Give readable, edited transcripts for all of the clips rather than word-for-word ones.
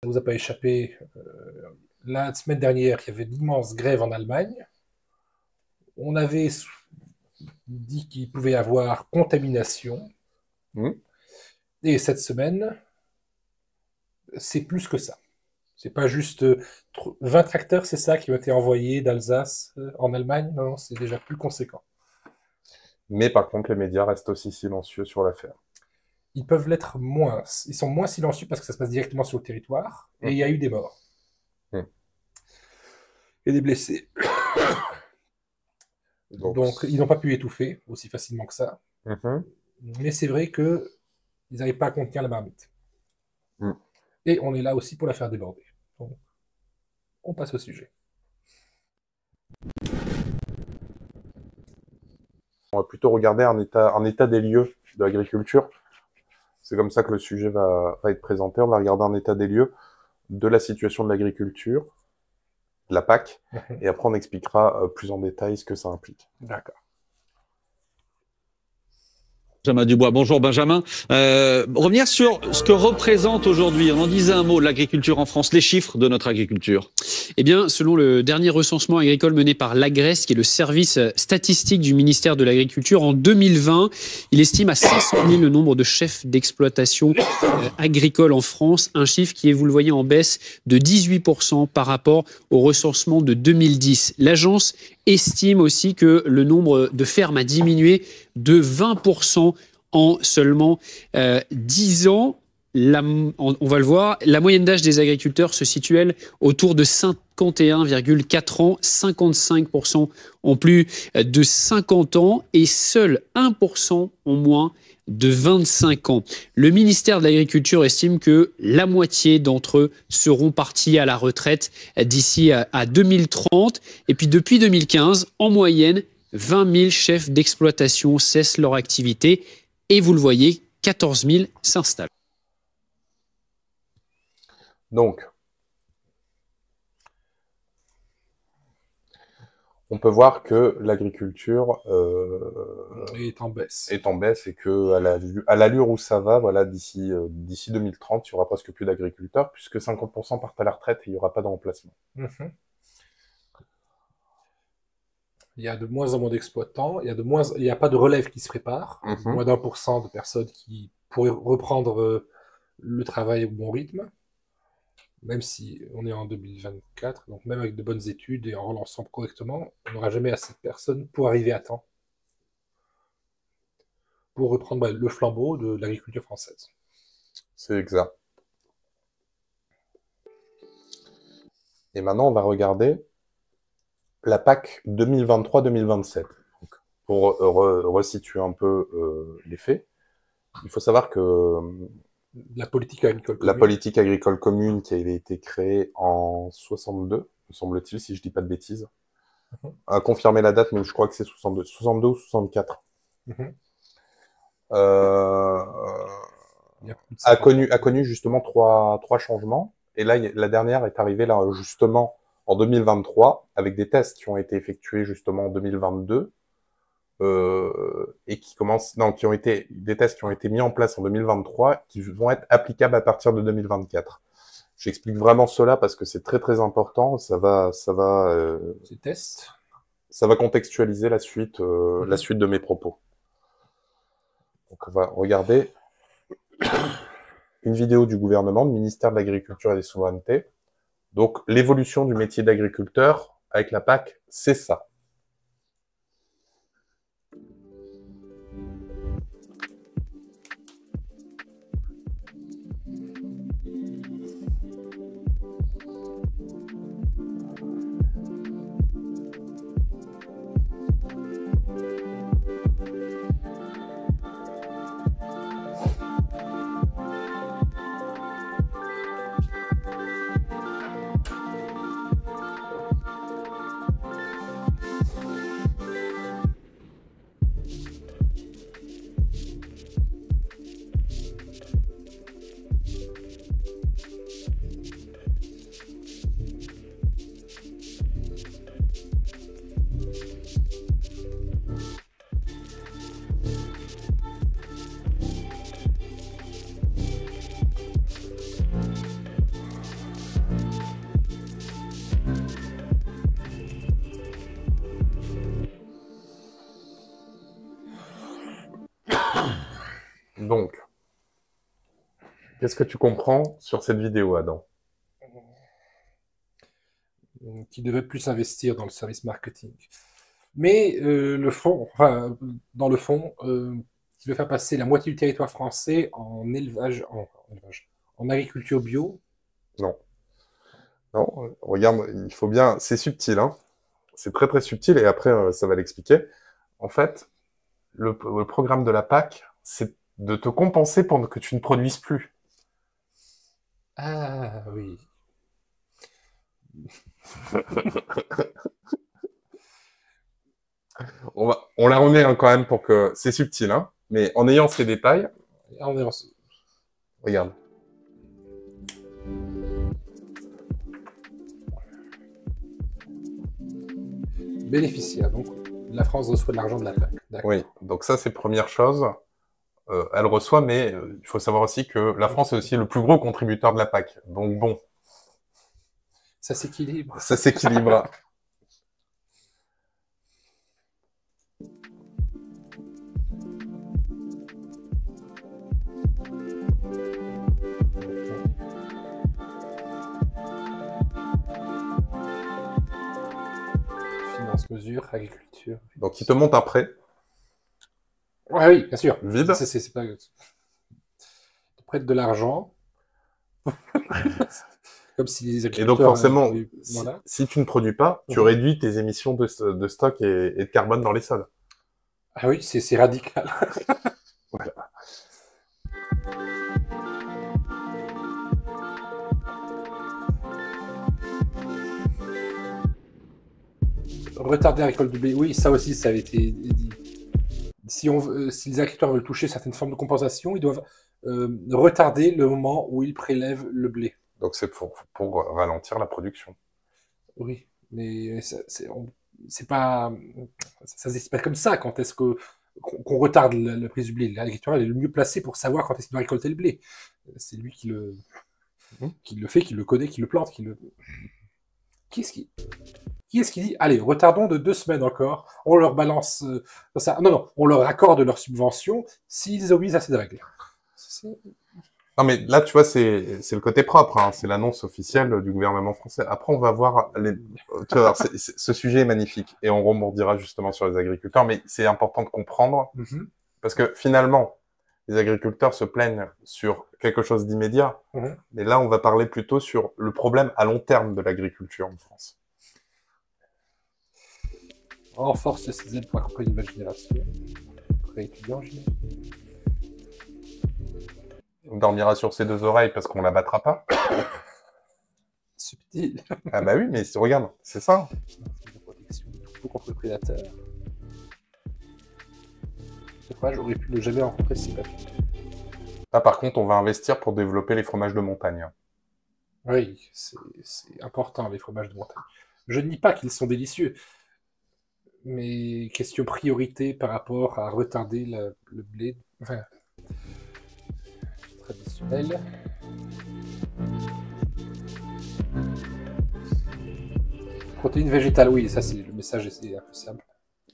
Ça vous a pas échappé, la semaine dernière, il y avait d'immenses grèves en Allemagne. On avait dit qu'il pouvait y avoir contamination. Hmm. Et cette semaine, c'est plus que ça. C'est pas juste 20 tracteurs, c'est ça, qui ont été envoyés d'Alsace en Allemagne. Non, non, c'est déjà plus conséquent. Mais par contre, les médias restent aussi silencieux sur l'affaire. Ils peuvent l'être moins. Ils sont moins silencieux parce que ça se passe directement sur le territoire. Et il y a eu des morts. Hmm. Et des blessés. Donc ils n'ont pas pu étouffer aussi facilement que ça. Mais c'est vrai qu'ils n'arrivent pas à contenir la marmite. Et on est là aussi pour la faire déborder. Donc, on passe au sujet. On va plutôt regarder un état des lieux de l'agriculture. C'est comme ça que le sujet va être présenté. On va regarder un état des lieux de la situation de l'agriculture, de la PAC, et après on expliquera plus en détail ce que ça implique. D'accord. Benjamin Dubois. Bonjour Benjamin. Revenir sur ce que représente aujourd'hui, on en disait un mot, l'agriculture en France, les chiffres de notre agriculture. Eh bien, selon le dernier recensement agricole mené par l'Agres, qui est le service statistique du ministère de l'Agriculture, en 2020, il estime à 500 000 le nombre de chefs d'exploitation agricole en France, un chiffre qui est, vous le voyez, en baisse de 18% par rapport au recensement de 2010. L'agence estime aussi que le nombre de fermes a diminué de 20% en seulement 10 ans. On va le voir, la moyenne d'âge des agriculteurs se situe, elle, autour de 51,4 ans. 55% ont plus de 50 ans et seuls 1% ont moins de 25 ans. Le ministère de l'Agriculture estime que la moitié d'entre eux seront partis à la retraite d'ici à 2030. Et puis depuis 2015, en moyenne, 20 000 chefs d'exploitation cessent leur activité. Et vous le voyez, 14 000 s'installent. Donc, on peut voir que l'agriculture est en baisse. Et que à l'allure où ça va, voilà, d'ici 2030, il y aura presque plus d'agriculteurs puisque 50% partent à la retraite et il n'y aura pas de remplacement. Il y a de moins en moins d'exploitants, il n'y a pas de relève qui se prépare, moins d'1% de personnes qui pourraient reprendre le travail au bon rythme, même si on est en 2024, donc même avec de bonnes études et en relançant correctement, on n'aura jamais assez de personnes pour arriver à temps, pour reprendre le flambeau de l'agriculture française. C'est exact. Et maintenant, on va regarder la PAC 2023-2027. Pour resituer un peu les faits, il faut savoir que la politique agricole commune qui avait été créée en 62, me semble-t-il, si je dis pas de bêtises, à confirmer la date, mais je crois que c'est 62 ou 64. A connu justement trois changements. Et là, la dernière est arrivée là justement en 2023 avec des tests qui ont été effectués justement en 2022 et qui ont été des tests qui ont été mis en place en 2023 qui vont être applicables à partir de 2024. J'explique vraiment cela parce que c'est très très important. Ça va ces tests. Ça va contextualiser la suite de mes propos. Donc on va regarder une vidéo du gouvernement, du ministère de l'Agriculture et des Souverainetés. Donc, l'évolution du métier d'agriculteur avec la PAC, c'est ça. Qu'est-ce que tu comprends sur cette vidéo, Adam? Qui devait plus investir dans le service marketing. Mais le fond, enfin, dans le fond, qui veut faire passer la moitié du territoire français en élevage, en agriculture bio. Non. Non, regarde, il faut bien... C'est subtil, hein. C'est très très subtil et après, ça va l'expliquer. En fait, le programme de la PAC, c'est de te compenser pour que tu ne produises plus. Ah, oui. On la remet hein, quand même pour que... C'est subtil, hein. Mais en ayant ces détails... Regarde. Bénéficiaire, donc la France reçoit de l'argent de la PAC. Oui, donc ça c'est première chose. Elle reçoit, mais il faut savoir aussi que la France est aussi le plus gros contributeur de la PAC. Donc bon. Ça s'équilibre. Ça s'équilibre. Finance, mesure, agriculture. Donc il te monte un prêt. Ouais, oui, bien sûr. Vide. C'est pas... Tu prêtes de l'argent. Comme si les agriculteurs... Et donc forcément, voilà. si tu ne produis pas, tu réduis tes émissions de stock et de carbone dans les sols. Ah oui, c'est radical. Voilà. Retarder la récolte du blé, oui, ça aussi, ça avait été dit. Si les agriculteurs veulent toucher certaines formes de compensation, ils doivent retarder le moment où ils prélèvent le blé. Donc c'est pour ralentir la production. Oui, mais c'est pas comme ça. Quand est-ce qu'on retarde le prix du blé? L'agriculteur est le mieux placé pour savoir quand est-ce qu'il va récolter le blé. C'est lui qui le fait, qui le connaît, qui le plante, Qui est-ce qui dit, allez, retardons de 2 semaines encore, on leur balance ça. Non, on leur accorde leur subvention s'ils obéissent à ces règles. Non, mais là, tu vois, c'est le côté propre, hein. C'est l'annonce officielle du gouvernement français. Après, on va voir tu vois, ce sujet est magnifique et on rebondira justement sur les agriculteurs, mais c'est important de comprendre parce que finalement, les agriculteurs se plaignent sur quelque chose d'immédiat, mais là, on va parler plutôt sur le problème à long terme de l'agriculture en France. Renforce ces aides pour accompagner une nouvelle génération. Après étudiant, j'imagine. On dormira sur ses 2 oreilles parce qu'on la battra pas. Subtil. Ah bah oui, mais regarde, c'est ça. La protection du troupeau contre le prédateur. Je sais pas, j'aurais pu ne jamais rencontrer ces papiers. Là, par contre, on va investir pour développer les fromages de montagne. Oui, c'est important, les fromages de montagne. Je ne nie pas qu'ils sont délicieux, mais question priorité par rapport à retarder le blé traditionnel. Protéines végétales, oui, ça c'est le message, c'est un peu simple.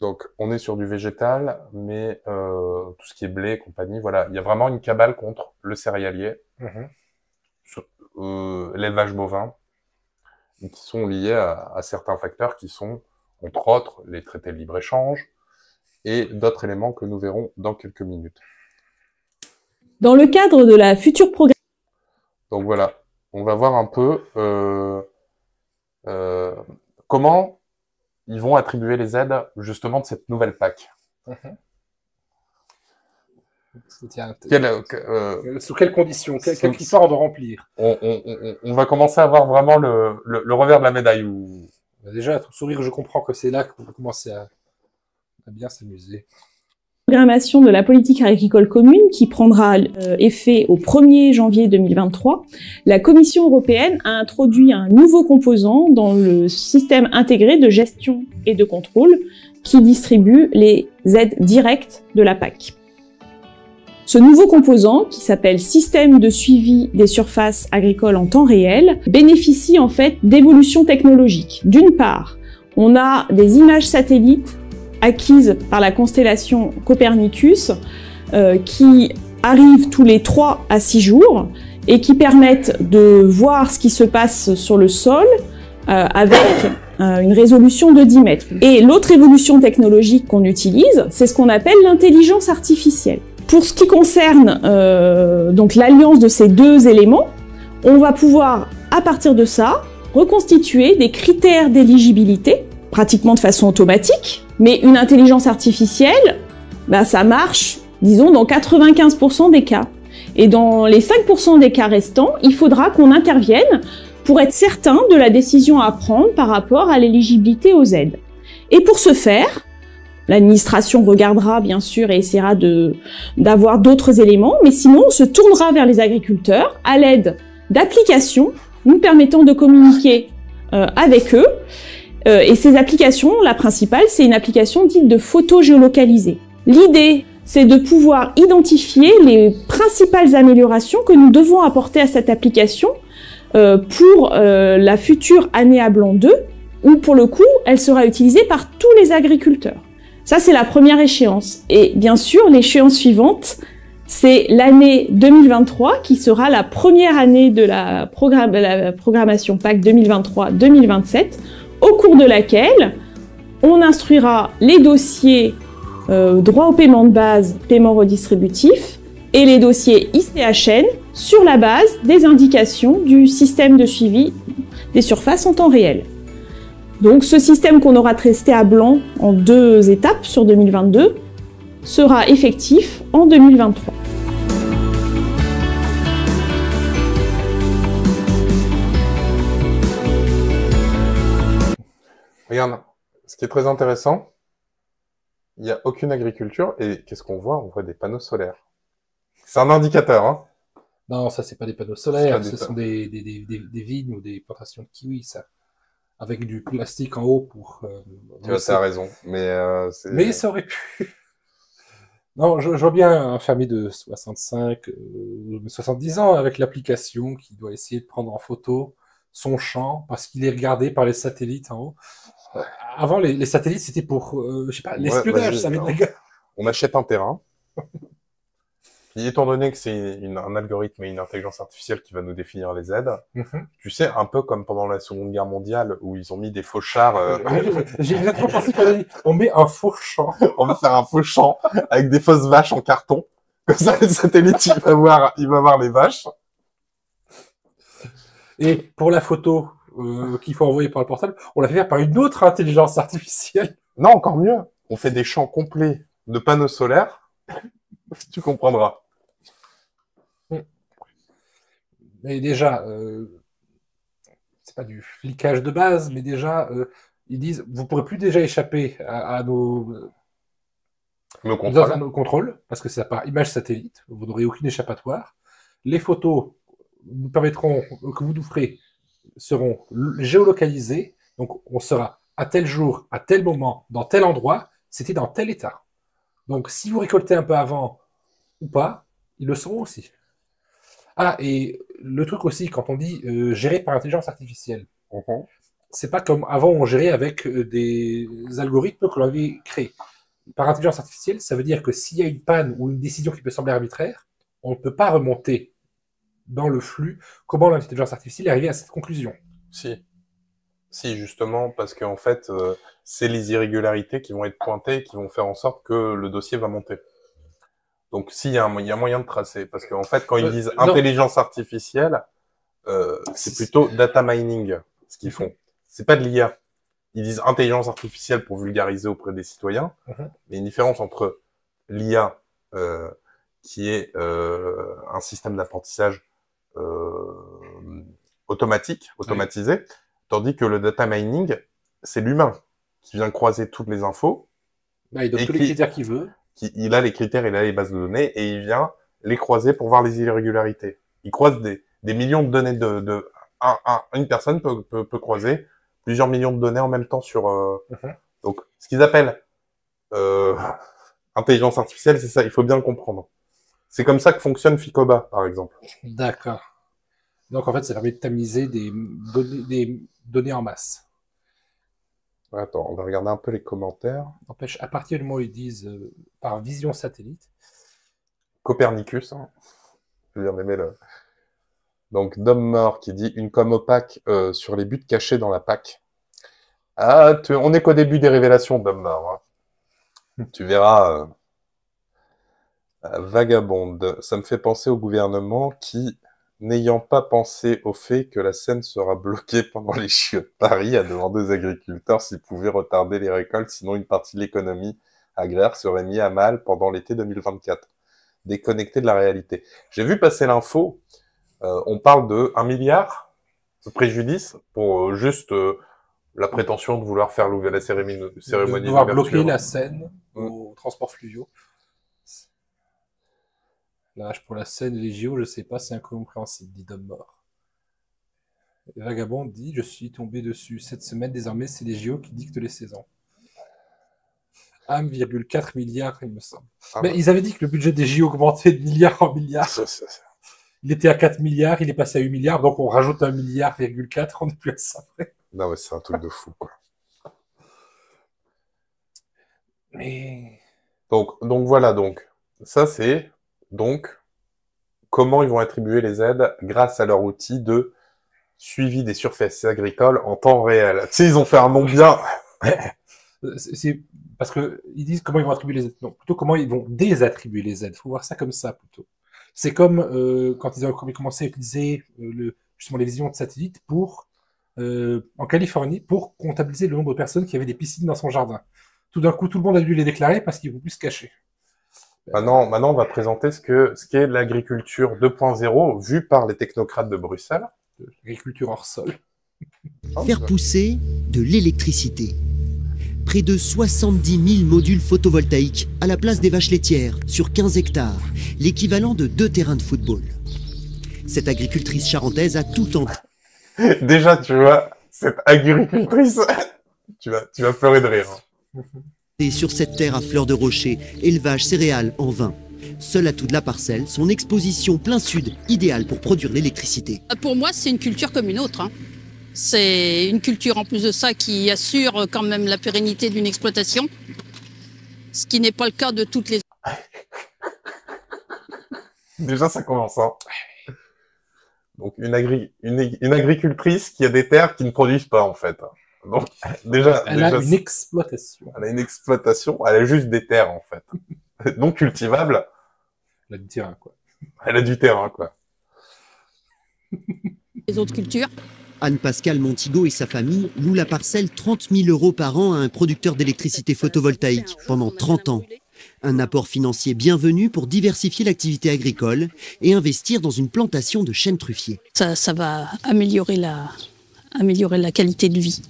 Donc, on est sur du végétal, mais tout ce qui est blé et compagnie, voilà. Il y a vraiment une cabale contre le céréalier, l'élevage bovin, qui sont liés à certains facteurs qui sont, entre autres, les traités de libre-échange et d'autres éléments que nous verrons dans quelques minutes. Dans le cadre de la future programmation... Donc voilà, on va voir un peu comment ils vont attribuer les aides justement de cette nouvelle PAC. Sous quelles conditions, quels critères on doit remplir? On va commencer à voir vraiment le revers de la médaille. Déjà, à ton sourire, je comprends que c'est là qu'on va commencer à bien s'amuser. Programmation de la politique agricole commune qui prendra effet au 1er janvier 2023, la Commission européenne a introduit un nouveau composant dans le système intégré de gestion et de contrôle qui distribue les aides directes de la PAC. Ce nouveau composant, qui s'appelle Système de suivi des surfaces agricoles en temps réel, bénéficie en fait d'évolutions technologiques. D'une part, on a des images satellites acquises par la constellation Copernicus qui arrivent tous les 3 à 6 jours et qui permettent de voir ce qui se passe sur le sol avec une résolution de 10 mètres. Et l'autre évolution technologique qu'on utilise, c'est ce qu'on appelle l'intelligence artificielle. Pour ce qui concerne donc l'alliance de ces deux éléments, on va pouvoir, à partir de ça, reconstituer des critères d'éligibilité, pratiquement de façon automatique, mais une intelligence artificielle, bah, ça marche, disons, dans 95% des cas. Et dans les 5% des cas restants, il faudra qu'on intervienne pour être certain de la décision à prendre par rapport à l'éligibilité aux aides. Et pour ce faire, l'administration regardera bien sûr et essaiera d'avoir d'autres éléments, mais sinon on se tournera vers les agriculteurs à l'aide d'applications nous permettant de communiquer avec eux. Et ces applications, la principale, c'est une application dite de photo géolocalisée. L'idée, c'est de pouvoir identifier les principales améliorations que nous devons apporter à cette application pour la future année à blanc 2, où pour le coup, elle sera utilisée par tous les agriculteurs. Ça, c'est la première échéance. Et bien sûr, l'échéance suivante, c'est l'année 2023, qui sera la première année de la programmation PAC 2023-2027, au cours de laquelle on instruira les dossiers droit au paiement de base, paiement redistributif, et les dossiers ICHN sur la base des indications du système de suivi des surfaces en temps réel. Donc ce système qu'on aura testé à blanc en 2 étapes sur 2022 sera effectif en 2023. Regarde, ce qui est très intéressant, il n'y a aucune agriculture, et qu'est-ce qu'on voit? On voit des panneaux solaires. C'est un indicateur, hein? Non, ça, c'est pas des panneaux solaires, ce sont des vignes ou des plantations de kiwis, ça. Avec du plastique en haut pour... tu vois, t'as raison, mais ça aurait pu... Non, je vois bien un fermier de 65, 70 ans avec l'application qui doit essayer de prendre en photo son champ parce qu'il est regardé par les satellites en haut. Avant, les satellites, c'était pour, je sais pas, l'espionnage, ça m'est... On achète un terrain. Et étant donné que c'est un algorithme et une intelligence artificielle qui va nous définir les aides, tu sais, un peu comme pendant la Seconde Guerre mondiale où ils ont mis des faux chars. J'ai exactement pensé qu'on dit, on met un faux champ. On va faire un faux champ avec des fausses vaches en carton. Comme ça, le satellite, il va voir les vaches. Et pour la photo qu'il faut envoyer par le portable, on la fait faire par une autre intelligence artificielle. Non, encore mieux. On fait des champs complets de panneaux solaires. Tu comprendras. Mais déjà, c'est pas du flicage de base, mais déjà, ils disent, vous pourrez plus déjà échapper à nos contrôles, parce que c'est par image satellite, vous n'aurez aucune échappatoire. Les photos nous permettront, que vous nous ferez, seront géolocalisées, donc on sera à tel jour, à tel moment, dans tel endroit, c'était dans tel état. Donc si vous récoltez un peu avant ou pas, ils le seront aussi. Ah, et le truc aussi, quand on dit gérer par intelligence artificielle, c'est pas comme avant on gérait avec des algorithmes que l'on avait créés. Par intelligence artificielle, ça veut dire que s'il y a une panne ou une décision qui peut sembler arbitraire, on ne peut pas remonter dans le flux comment l'intelligence artificielle est arrivée à cette conclusion. Si, justement, parce qu'en fait, c'est les irrégularités qui vont être pointées, qui vont faire en sorte que le dossier va monter. Donc, il y a moyen de tracer. Parce qu'en fait, quand ils disent intelligence artificielle, c'est plutôt data mining, ce qu'ils font. C'est pas de l'IA. Ils disent intelligence artificielle pour vulgariser auprès des citoyens. Mais il y a une différence entre l'IA, qui est un système d'apprentissage automatisé, tandis que le data mining, c'est l'humain qui vient croiser toutes les infos. Il donne tous les critères qu'il veut. Il a les critères, il a les bases de données, et il vient les croiser pour voir les irrégularités. Il croise des millions de données une personne peut croiser plusieurs millions de données en même temps sur... Donc, ce qu'ils appellent intelligence artificielle, c'est ça, il faut bien le comprendre. C'est comme ça que fonctionne Ficoba, par exemple. D'accord. Donc, en fait, ça permet de tamiser des données en masse. Attends, on va regarder un peu les commentaires. N'empêche, à partir du moment où ils disent par vision satellite... Copernicus, hein. Je veux dire, Donc, Dom Mort qui dit une com opaque sur les buts cachés dans la PAC. Ah, on n'est qu'au début des révélations, Dom Mort. Hein. Tu verras. Vagabonde. Ça me fait penser au gouvernement qui, n'ayant pas pensé au fait que la Seine sera bloquée pendant les JO de Paris, a demandé aux agriculteurs s'ils pouvaient retarder les récoltes, sinon une partie de l'économie agraire serait mise à mal pendant l'été 2024. Déconnecté de la réalité. J'ai vu passer l'info, on parle de 1 milliard de préjudice pour juste la prétention de vouloir faire la cérémonie de devoir bloquer la Seine au transport fluviaux. L'âge pour la Seine et les JO, je sais pas, c'est incompréhensible, dit Dom Mort. Et Vagabond dit, je suis tombé dessus. Cette semaine, désormais, c'est les JO qui dictent les saisons. 1,4 milliard, il me semble. Mais ils avaient dit que le budget des JO augmentait de milliard en milliard. Il était à 4 milliards, il est passé à 8 milliards, donc on rajoute 1,4 milliard, on n'est plus à ça près. Non, mais c'est un truc de fou, quoi. Mais... Donc voilà, donc. Ça, c'est... Donc, comment ils vont attribuer les aides grâce à leur outil de suivi des surfaces agricoles en temps réel. Tu sais, ils ont fait un nom bien. C'est parce que ils disent comment ils vont attribuer les aides. Non, plutôt comment ils vont désattribuer les aides. Il faut voir ça comme ça, plutôt. C'est comme quand ils ont commencé à utiliser justement les visions de satellites pour, en Californie, pour comptabiliser le nombre de personnes qui avaient des piscines dans son jardin. Tout d'un coup, tout le monde a dû les déclarer parce qu'ils ne pouvaient plus se cacher. Maintenant, on va présenter ce qu'est l'agriculture 2.0 vue par les technocrates de Bruxelles. L'agriculture hors sol. Faire pousser de l'électricité. Près de 70 000 modules photovoltaïques à la place des vaches laitières sur 15 hectares, l'équivalent de 2 terrains de football. Cette agricultrice charentaise a tout en... Déjà, tu vois, cette agricultrice, tu vas pleurer de rire. Et sur cette terre à fleur de rocher, élevage céréales en vin. Seul atout de la parcelle, son exposition plein sud, idéale pour produire l'électricité. Pour moi, c'est une culture comme une autre. C'est une culture en plus de ça qui assure quand même la pérennité d'une exploitation, ce qui n'est pas le cas de toutes les... Déjà, ça commence. Hein. Donc, une agricultrice qui a des terres qui ne produisent pas, en fait. Donc, elle a une exploitation. Elle a une exploitation, elle a juste des terres, en fait. Non cultivables. Elle a du terrain, quoi. Elle a du terrain, quoi. Les autres cultures. Anne-Pascale Montigo et sa famille louent la parcelle 30 000 € par an à un producteur d'électricité photovoltaïque pendant 30 ans. Un apport financier bienvenu pour diversifier l'activité agricole et investir dans une plantation de chênes truffiers. Ça va améliorer la qualité de vie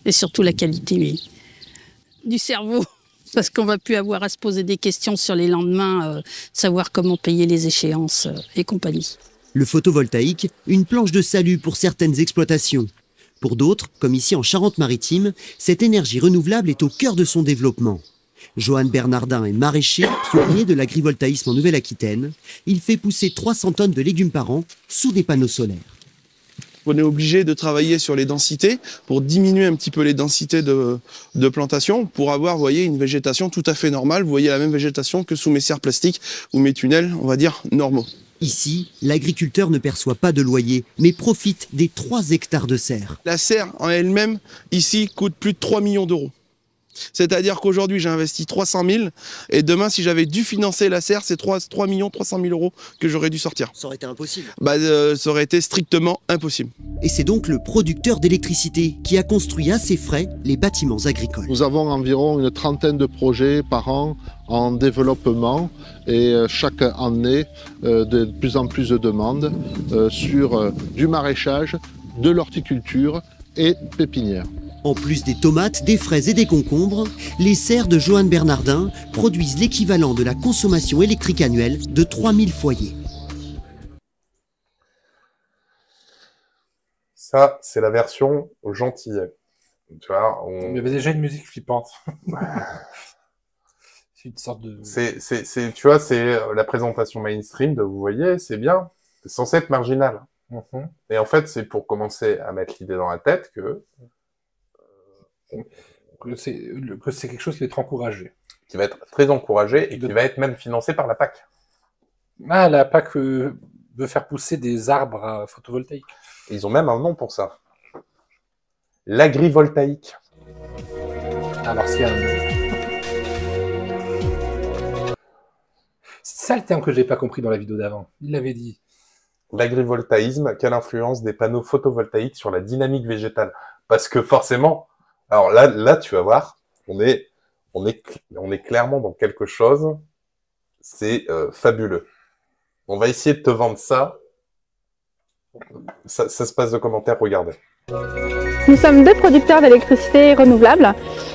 et surtout la qualité du cerveau. Parce qu'on va plus avoir à se poser des questions sur les lendemains, savoir comment payer les échéances et compagnie. Le photovoltaïque, une planche de salut pour certaines exploitations. Pour d'autres, comme ici en Charente-Maritime, cette énergie renouvelable est au cœur de son développement. Johan Bernardin est maraîcher, pionnier de l'agrivoltaïsme en Nouvelle-Aquitaine. Il fait pousser 300 tonnes de légumes par an sous des panneaux solaires. On est obligé de travailler sur les densités pour diminuer un petit peu les densités de plantation pour avoir, vous voyez, une végétation tout à fait normale. Vous voyez la même végétation que sous mes serres plastiques ou mes tunnels, on va dire, normaux. Ici, l'agriculteur ne perçoit pas de loyer, mais profite des 3 hectares de serre. La serre en elle-même, ici, coûte plus de 3 millions d'euros. C'est-à-dire qu'aujourd'hui, j'ai investi 300 000 et demain, si j'avais dû financer la serre, c'est 3 300 000 euros que j'aurais dû sortir. Ça aurait été impossible. Ça aurait été strictement impossible. Et c'est donc le producteur d'électricité qui a construit à ses frais les bâtiments agricoles. Nous avons environ une trentaine de projets par an en développement et chaque année, de plus en plus de demandes sur du maraîchage, de l'horticulture et pépinière. En plus des tomates, des fraises et des concombres, les serres de Johan Bernardin produisent l'équivalent de la consommation électrique annuelle de 3000 foyers. Ça, c'est la version gentille. Tu vois, Il y avait déjà une musique flippante. C'est une sorte de... tu vois, c'est la présentation mainstream de, vous voyez, c'est bien. C'est censé être marginal. Et en fait, c'est pour commencer à mettre l'idée dans la tête que c'est quelque chose qui va être encouragé. Qui va être très encouragé et qui va être même financé par la PAC. Ah, la PAC, veut faire pousser des arbres photovoltaïques. Ils ont même un nom pour ça. L'agrivoltaïque. Alors, s'il y a un... C'est ça le terme que j'ai pas compris dans la vidéo d'avant. Il l'avait dit. L'agrivoltaïsme, quelle influence des panneaux photovoltaïques sur la dynamique végétale? Parce que forcément, alors là, tu vas voir, on est clairement dans quelque chose, c'est fabuleux. On va essayer de te vendre ça. Ça se passe de commentaires, regardez. Nous sommes 2 producteurs d'électricité renouvelable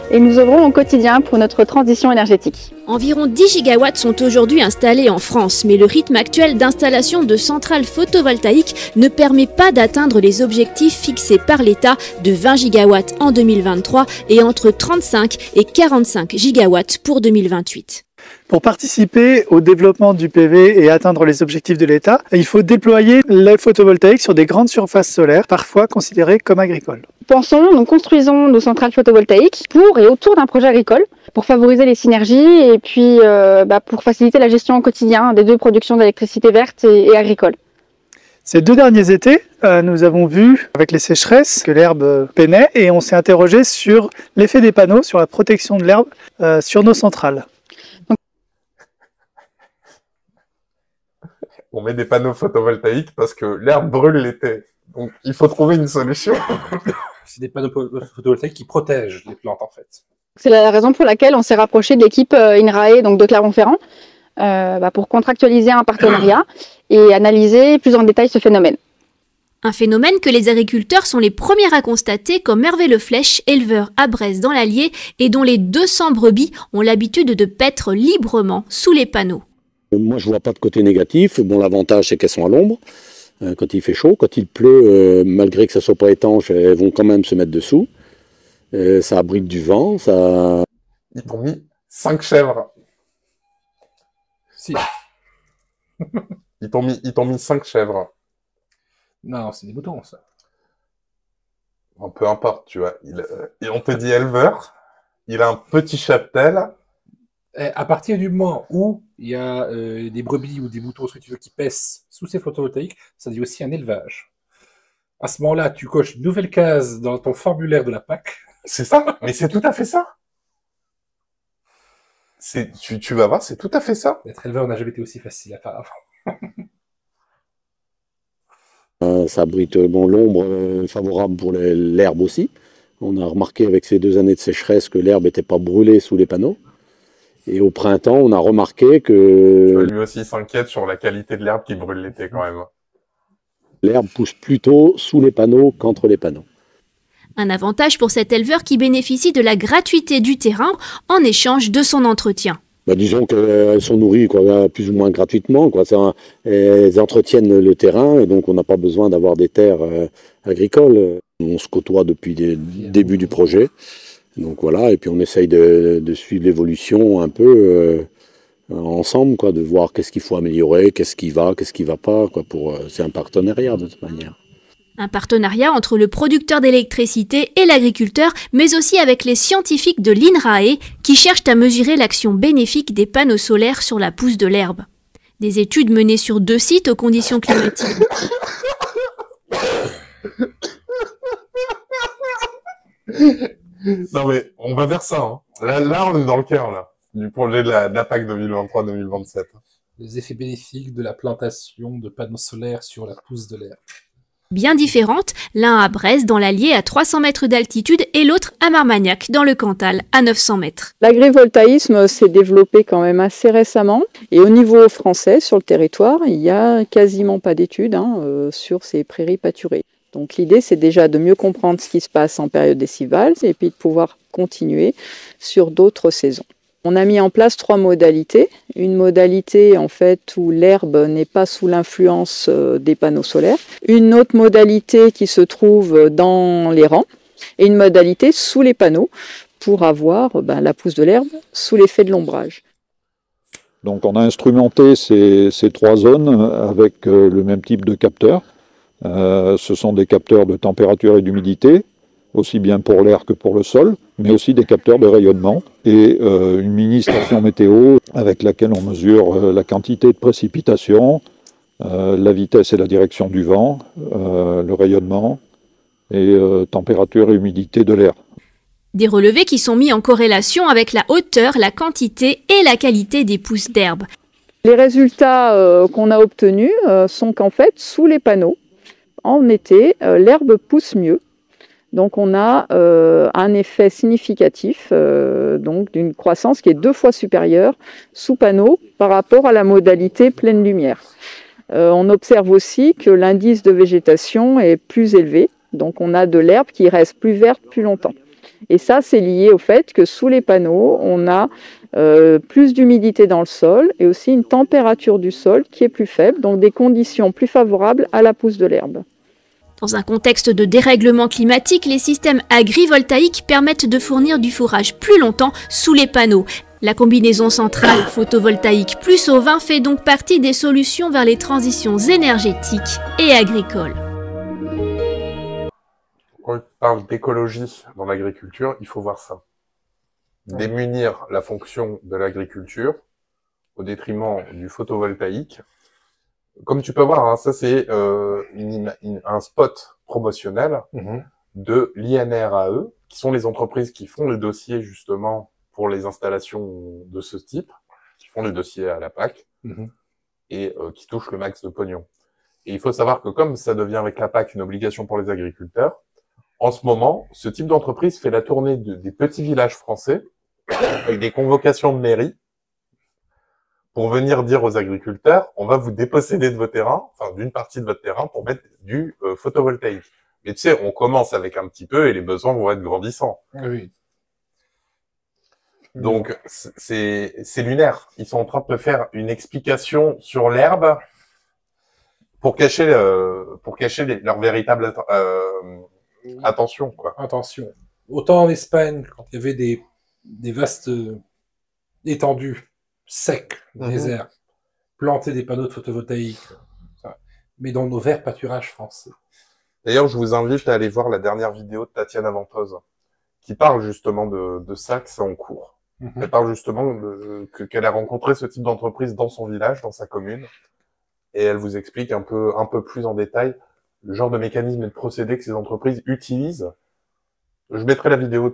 et nous œuvrons au quotidien pour notre transition énergétique. Environ 10 gigawatts sont aujourd'hui installés en France, mais le rythme actuel d'installation de centrales photovoltaïques ne permet pas d'atteindre les objectifs fixés par l'État de 20 gigawatts en 2023 et entre 35 et 45 gigawatts pour 2028. Pour participer au développement du PV et atteindre les objectifs de l'État, il faut déployer le photovoltaïque sur des grandes surfaces solaires, parfois considérées comme agricoles. Nous construisons nos centrales photovoltaïques pour et autour d'un projet agricole, pour favoriser les synergies et puis pour faciliter la gestion au quotidien des 2 productions d'électricité verte et agricole. Ces 2 derniers étés, nous avons vu avec les sécheresses que l'herbe peinait et on s'est interrogé sur l'effet des panneaux, sur la protection de l'herbe sur nos centrales. On met des panneaux photovoltaïques parce que l'herbe brûle l'été. Donc, il faut trouver une solution. C'est des panneaux photovoltaïques qui protègent les plantes, en fait. C'est la raison pour laquelle on s'est rapproché de l'équipe INRAE, donc de Clermont-Ferrand, pour contractualiser un partenariat et analyser plus en détail ce phénomène. Un phénomène que les agriculteurs sont les premiers à constater, comme Hervé Leflèche, éleveur à Brest dans l'Allier, et dont les 200 brebis ont l'habitude de paître librement sous les panneaux. Moi, je vois pas de côté négatif. Bon, l'avantage, c'est qu'elles sont à l'ombre quand il fait chaud. Quand il pleut, malgré que ça soit pas étanche, elles vont quand même se mettre dessous. Ça abrite du vent. Ça... Ils t'ont mis 5 chèvres. Si. Ils t'ont mis 5 chèvres. Non, c'est des moutons, ça. Bon, peu importe, tu vois. Et on te dit éleveur. Il a un petit cheptel. À partir du moment où il y a des brebis ou des moutons, ce que tu veux, qui pèsent sous ces photovoltaïques, ça dit aussi un élevage. À ce moment-là, tu coches une nouvelle case dans ton formulaire de la PAC. C'est ça, mais c'est tout à fait ça. Tu vas voir, c'est tout à fait ça. Être éleveur n'a jamais été aussi facile apparemment. Ça abrite l'ombre favorable pour l'herbe aussi. On a remarqué avec ces 2 années de sécheresse que l'herbe n'était pas brûlée sous les panneaux. Et au printemps, on a remarqué que... Lui aussi s'inquiète sur la qualité de l'herbe qui brûle l'été quand même. L'herbe pousse plutôt sous les panneaux qu'entre les panneaux. Un avantage pour cet éleveur qui bénéficie de la gratuité du terrain en échange de son entretien. Disons qu'elles sont nourries plus ou moins gratuitement. Elles entretiennent le terrain et donc on n'a pas besoin d'avoir des terres agricoles. On se côtoie depuis le début du projet. Donc voilà, et puis on essaye de suivre l'évolution un peu ensemble, de voir qu'est-ce qu'il faut améliorer, qu'est-ce qui va pas, c'est un partenariat de toute manière. Un partenariat entre le producteur d'électricité et l'agriculteur, mais aussi avec les scientifiques de l'INRAE qui cherchent à mesurer l'action bénéfique des panneaux solaires sur la pousse de l'herbe. Des études menées sur 2 sites aux conditions climatiques. Non mais on va vers ça. Hein. Là, on est dans le cœur là, du projet de la PAC 2023-2027. Les effets bénéfiques de la plantation de panneaux solaires sur la pousse de l'herbe. Bien différentes, l'un à Brest dans l'Allier à 300 mètres d'altitude et l'autre à Marmagnac dans le Cantal à 900 mètres. L'agrivoltaïsme s'est développé quand même assez récemment et au niveau français, sur le territoire, il n'y a quasiment pas d'études sur ces prairies pâturées. Donc l'idée, c'est déjà de mieux comprendre ce qui se passe en période estivale et puis de pouvoir continuer sur d'autres saisons. On a mis en place 3 modalités. Une modalité en fait où l'herbe n'est pas sous l'influence des panneaux solaires. Une autre modalité qui se trouve dans les rangs. Et une modalité sous les panneaux pour avoir la pousse de l'herbe sous l'effet de l'ombrage. Donc on a instrumenté ces 3 zones avec le même type de capteurs. Ce sont des capteurs de température et d'humidité, aussi bien pour l'air que pour le sol, mais aussi des capteurs de rayonnement et une mini station météo avec laquelle on mesure la quantité de précipitations la vitesse et la direction du vent, le rayonnement et température et humidité de l'air. Des relevés qui sont mis en corrélation avec la hauteur, la quantité et la qualité des pousses d'herbe. Les résultats qu'on a obtenus sont qu'en fait, sous les panneaux, en été, l'herbe pousse mieux. Donc on a un effet significatif donc d'une croissance qui est 2 fois supérieure sous panneau par rapport à la modalité pleine lumière. On observe aussi que l'indice de végétation est plus élevé, donc on a de l'herbe qui reste plus verte plus longtemps. Et ça, c'est lié au fait que sous les panneaux, on a plus d'humidité dans le sol et aussi une température du sol qui est plus faible, donc des conditions plus favorables à la pousse de l'herbe. Dans un contexte de dérèglement climatique, les systèmes agrivoltaïques permettent de fournir du fourrage plus longtemps sous les panneaux. La combinaison centrale photovoltaïque plus ovin fait donc partie des solutions vers les transitions énergétiques et agricoles. Quand on parle d'écologie dans l'agriculture, il faut voir ça. Démunir la fonction de l'agriculture au détriment du photovoltaïque. Comme tu peux voir, hein, ça c'est un spot promotionnel de l'INRAE, qui sont les entreprises qui font le dossier justement pour les installations de ce type, qui font le dossier à la PAC et qui touchent le max de pognon. Et il faut savoir que comme ça devient avec la PAC une obligation pour les agriculteurs, en ce moment, ce type d'entreprise fait la tournée des petits villages français avec des convocations de mairie pour venir dire aux agriculteurs, on va vous déposséder de vos terrains, enfin d'une partie de votre terrain pour mettre du photovoltaïque. Mais tu sais, on commence avec un petit peu et les besoins vont être grandissants. Oui. Donc, c'est lunaire. Ils sont en train de te faire une explication sur l'herbe pour cacher leur véritable attention, quoi. Attention. Autant en Espagne, quand il y avait des vastes étendues secs, déserts, planter des panneaux de photovoltaïque, mais dans nos verts pâturages français. D'ailleurs, je vous invite à aller voir la dernière vidéo de Tatiana Ventose, qui parle justement de ça, que c'est en cours. Elle parle justement qu'elle a rencontré ce type d'entreprise dans son village, dans sa commune, et elle vous explique un peu plus en détail le genre de mécanisme et de procédés que ces entreprises utilisent. Je mettrai la vidéo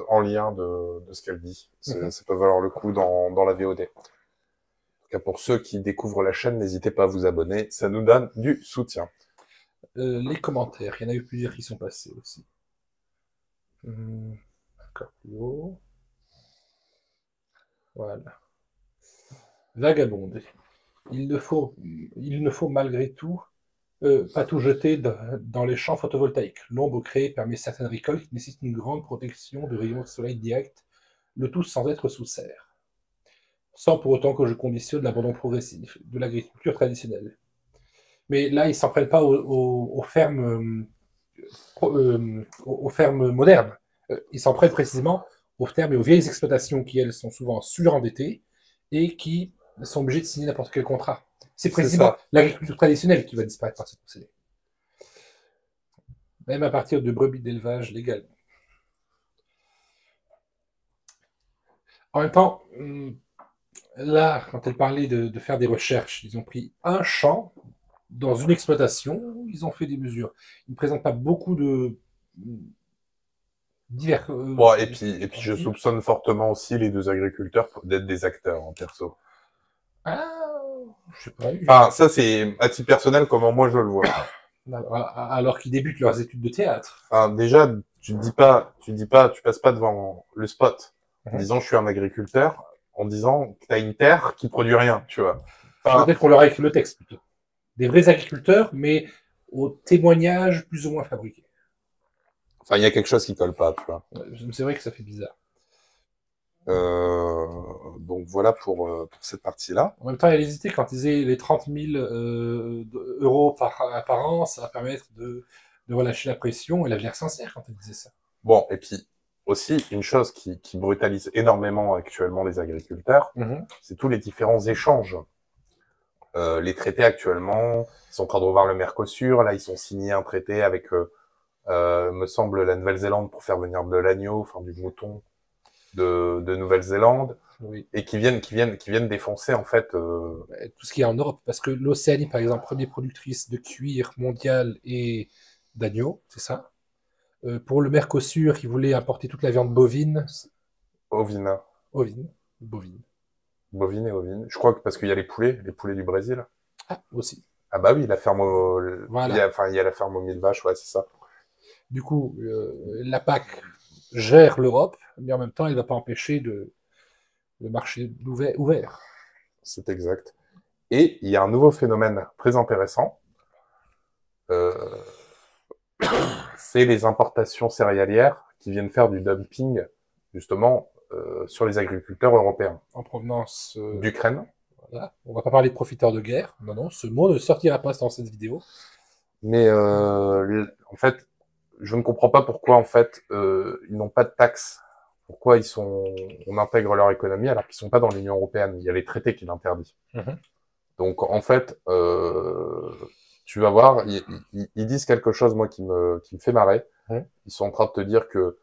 en lien de ce qu'elle dit. Ça peut valoir le coup dans la VOD. En tout cas, pour ceux qui découvrent la chaîne, n'hésitez pas à vous abonner. Ça nous donne du soutien. Les commentaires, il y en a eu plusieurs qui sont passés aussi. Encore plus haut. Voilà. Vagabonde. Il ne faut malgré tout pas tout jeter dans les champs photovoltaïques. L'ombre créée permet certaines récoltes qui nécessitent une grande protection de rayons de soleil direct, le tout sans être sous serre. Sans pour autant que je conditionne l'abandon progressif de l'agriculture traditionnelle. Mais là, ils s'en prennent pas aux fermes modernes. Ils s'en prennent précisément aux fermes et aux vieilles exploitations qui, elles, sont souvent surendettées et qui sont obligées de signer n'importe quel contrat. C'est précisément l'agriculture traditionnelle qui va disparaître par ce procédé. Même à partir de brebis d'élevage légal. En même temps, là, quand elle parlait de faire des recherches, ils ont pris un champ dans une exploitation, ils ont fait des mesures. Ils ne présentent pas beaucoup de divers... Bon, et puis je soupçonne fortement aussi les deux agriculteurs d'être des acteurs, en perso. Ah, je sais pas. Enfin, ça, c'est à titre personnel comment moi je le vois. Alors qu'ils débutent leurs études de théâtre. Enfin, déjà, tu passes pas devant le spot en disant je suis un agriculteur, en disant que t'as une terre qui produit rien, tu vois. Enfin, peut-être qu'on leur a écrit le texte plutôt. Des vrais agriculteurs, mais au témoignage plus ou moins fabriqué. Enfin, il y a quelque chose qui colle pas, tu vois. C'est vrai que ça fait bizarre. Donc voilà pour cette partie-là. En même temps, elle hésitait quand ils disaient les 30 000 euros par an, ça va permettre de relâcher la pression. Elle a l'air sincère quand elle disait ça. Bon, et puis aussi, une chose qui brutalise énormément actuellement les agriculteurs, c'est tous les différents échanges. Les traités actuellement, ils sont en train de revoir le Mercosur. Là, ils ont signé un traité avec, me semble, la Nouvelle-Zélande pour faire venir de l'agneau, enfin du mouton. de Nouvelle-Zélande, Oui. et qui viennent défoncer en fait Tout ce qu'il y a en Europe, parce que l'Océanie, par exemple, première productrice de cuir mondiale et d'agneau, c'est ça. Pour le Mercosur, qui voulait importer toute la viande bovine. ovine. Bovine. Bovine et ovine. Je crois que parce qu'il y a les poulets du Brésil. Ah, aussi. Ah bah oui, la ferme Voilà. il y a la ferme aux 1000 vaches, ouais, c'est ça. Du coup, la PAC gère l'Europe, mais en même temps, elle ne va pas empêcher le marché ouvert. C'est exact. Et il y a un nouveau phénomène très intéressant. C'est les importations céréalières qui viennent faire du dumping, justement, sur les agriculteurs européens. En provenance d'Ukraine. Voilà. On va pas parler de profiteurs de guerre. Non, non, ce mot ne sortira pas dans cette vidéo. Mais en fait, je ne comprends pas pourquoi en fait ils n'ont pas de taxes. Pourquoi on intègre leur économie alors qu'ils sont pas dans l'Union européenne. Il y a les traités qui l'interdisent. Donc en fait, tu vas voir, ils disent quelque chose moi qui me fait marrer. Ils sont en train de te dire que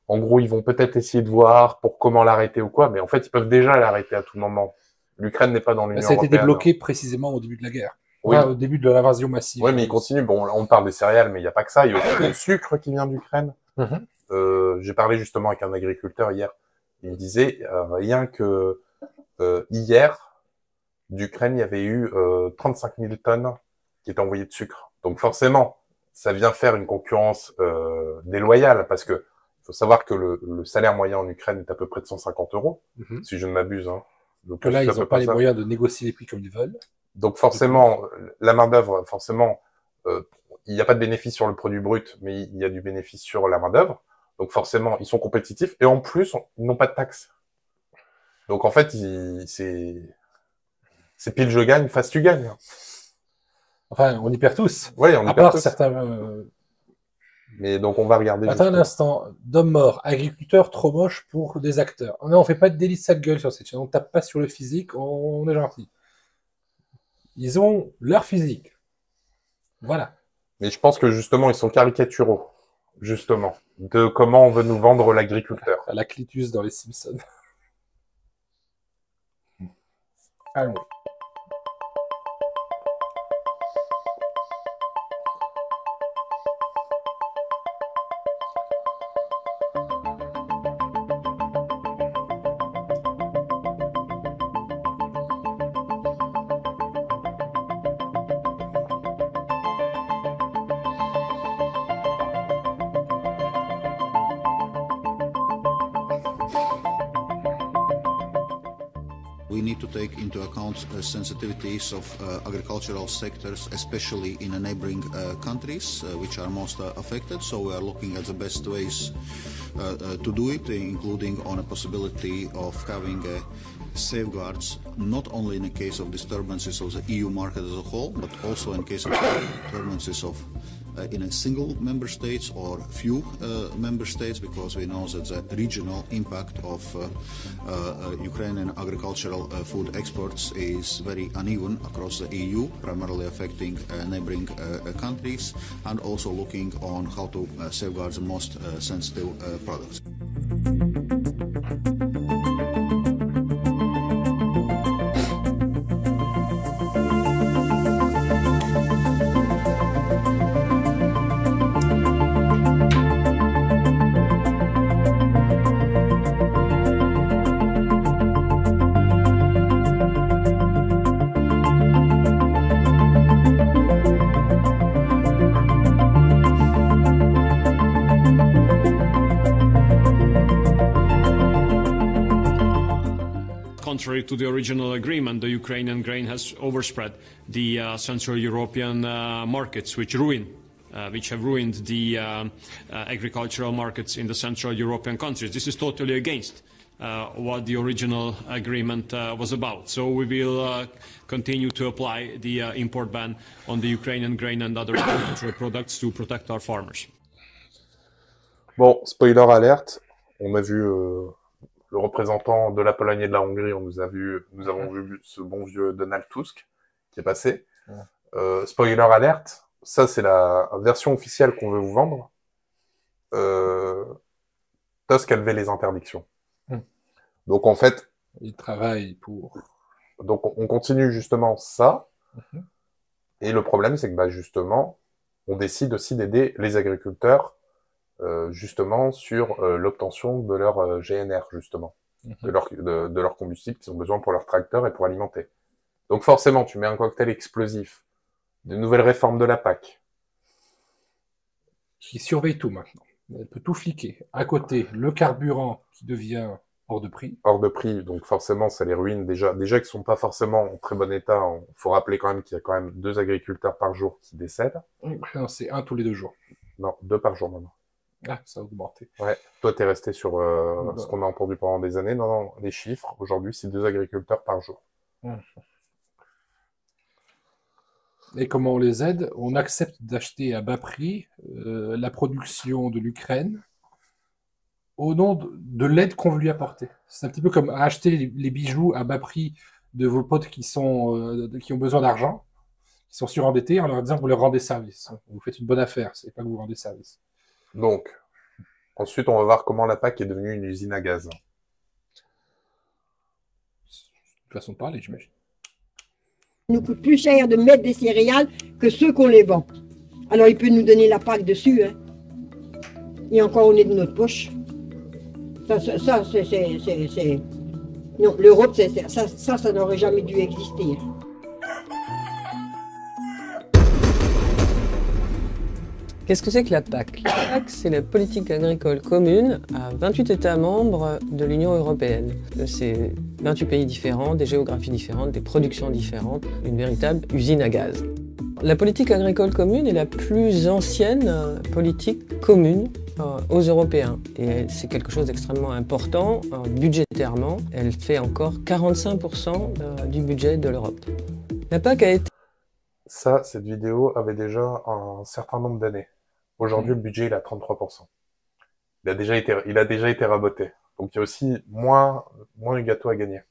en gros ils vont peut-être essayer de voir pour comment l'arrêter ou quoi, mais en fait ils peuvent déjà l'arrêter à tout moment. L'Ukraine n'est pas dans l'Union européenne. Ça a été débloqué précisément au début de la guerre. Oui. Enfin, au début de l'invasion massive. Oui, mais il continue. Bon, là, on parle des céréales, mais il n'y a pas que ça. Il y a aussi le sucre qui vient d'Ukraine. J'ai parlé justement avec un agriculteur hier. Il me disait, rien que hier, d'Ukraine, il y avait eu 35 000 tonnes qui étaient envoyées de sucre. Donc forcément, ça vient faire une concurrence déloyale, parce que faut savoir que le salaire moyen en Ukraine est à peu près de 150 €, si je ne m'abuse. Hein. Donc que là, ils n'ont pas les moyens de négocier les prix comme ils veulent. Donc forcément, la main-d'œuvre, forcément, il n'y a pas de bénéfice sur le produit brut, mais il y a du bénéfice sur la main-d'œuvre. Donc forcément, ils sont compétitifs et en plus, ils n'ont pas de taxes. Donc en fait, c'est pile je gagne, face tu gagnes. Enfin, on y perd tous. Oui, on y perd tous. Certains. Mais donc on va regarder. Attends un instant. D'hommes morts, agriculteurs trop moches pour des acteurs. Non, on fait pas de délit de sale gueule sur cette chaîne. On tape pas sur le physique, on est gentil. Ils ont leur physique. Voilà. Mais je pense que justement, ils sont caricaturaux. Justement. De comment on veut nous vendre l'agriculteur. À la Clitus dans les Simpsons. Allons. We need to take into account sensitivities of agricultural sectors, especially in neighboring countries which are most affected. So we are looking at the best ways to do it, including on a possibility of having safeguards, not only in the case of disturbances of the EU market as a whole, but also in case of disturbances of in a single member states or few member states, because we know that the regional impact of Ukrainian agricultural food exports is very uneven across the EU, primarily affecting neighboring countries, and also looking on how to safeguard the most sensitive products. Contrary to the original agreement, the Ukrainian grain has overspread the Central European markets, which have ruined the agricultural markets in the Central European countries. This is totally against what the original agreement was about. So we will continue to apply the import ban on the Ukrainian grain and other agricultural products to protect our farmers. Bon, spoiler alerte, on a vu le représentant de la Pologne et de la Hongrie, nous avons vu ce bon vieux Donald Tusk qui est passé. Spoiler alerte, ça c'est la version officielle qu'on veut vous vendre. Tusk a levé les interdictions. Donc en fait... Il travaille pour... Donc on continue justement ça. Et le problème, c'est que bah, justement, on décide aussi d'aider les agriculteurs justement sur l'obtention de leur GNR, justement. De leur combustible qu'ils ont besoin pour leur tracteur et pour alimenter. Donc forcément, tu mets un cocktail explosif, de nouvelles réformes de la PAC. Qui surveille tout maintenant. Elle peut tout fliquer. À côté, le carburant qui devient hors de prix. Hors de prix, donc forcément, ça les ruine déjà. Déjà qu'ils sont pas forcément en très bon état. Il faut rappeler quand même qu'il y a quand même 2 agriculteurs par jour qui décèdent. Non, c'est 1 tous les 2 jours. Non, 2 par jour maintenant. Ah, ça a augmenté. Ouais. Toi, t'es resté sur ce qu'on a entendu pendant des années. Non, les chiffres, aujourd'hui, c'est 2 agriculteurs par jour. Et comment on les aide? On accepte d'acheter à bas prix la production de l'Ukraine au nom de l'aide qu'on veut lui apporter. C'est un petit peu comme acheter les bijoux à bas prix de vos potes qui ont besoin d'argent, qui sont surendettés, en leur disant que vous leur rendez service. Vous faites une bonne affaire, c'est pas que vous rendez service. Donc, ensuite, on va voir comment la PAC est devenue une usine à gaz. Une façon de parler, j'imagine. Il nous coûte plus cher de mettre des céréales que ceux qu'on les vend. Alors, il peut nous donner la PAC dessus, hein. Et encore, on est de notre poche. Ça c'est... Non, l'Europe, ça n'aurait jamais dû exister. Qu'est-ce que c'est que la PAC? La PAC, c'est la politique agricole commune à 28 États membres de l'Union européenne. C'est 28 pays différents, des géographies différentes, des productions différentes, une véritable usine à gaz. La politique agricole commune est la plus ancienne politique commune aux Européens. Et c'est quelque chose d'extrêmement important budgétairement. Elle fait encore 45% du budget de l'Europe. La PAC a été... Ça, cette vidéo avait déjà un certain nombre d'années. Aujourd'hui, le budget, il est à 33%. Il a déjà été raboté. Donc, il y a aussi moins de gâteau à gagner.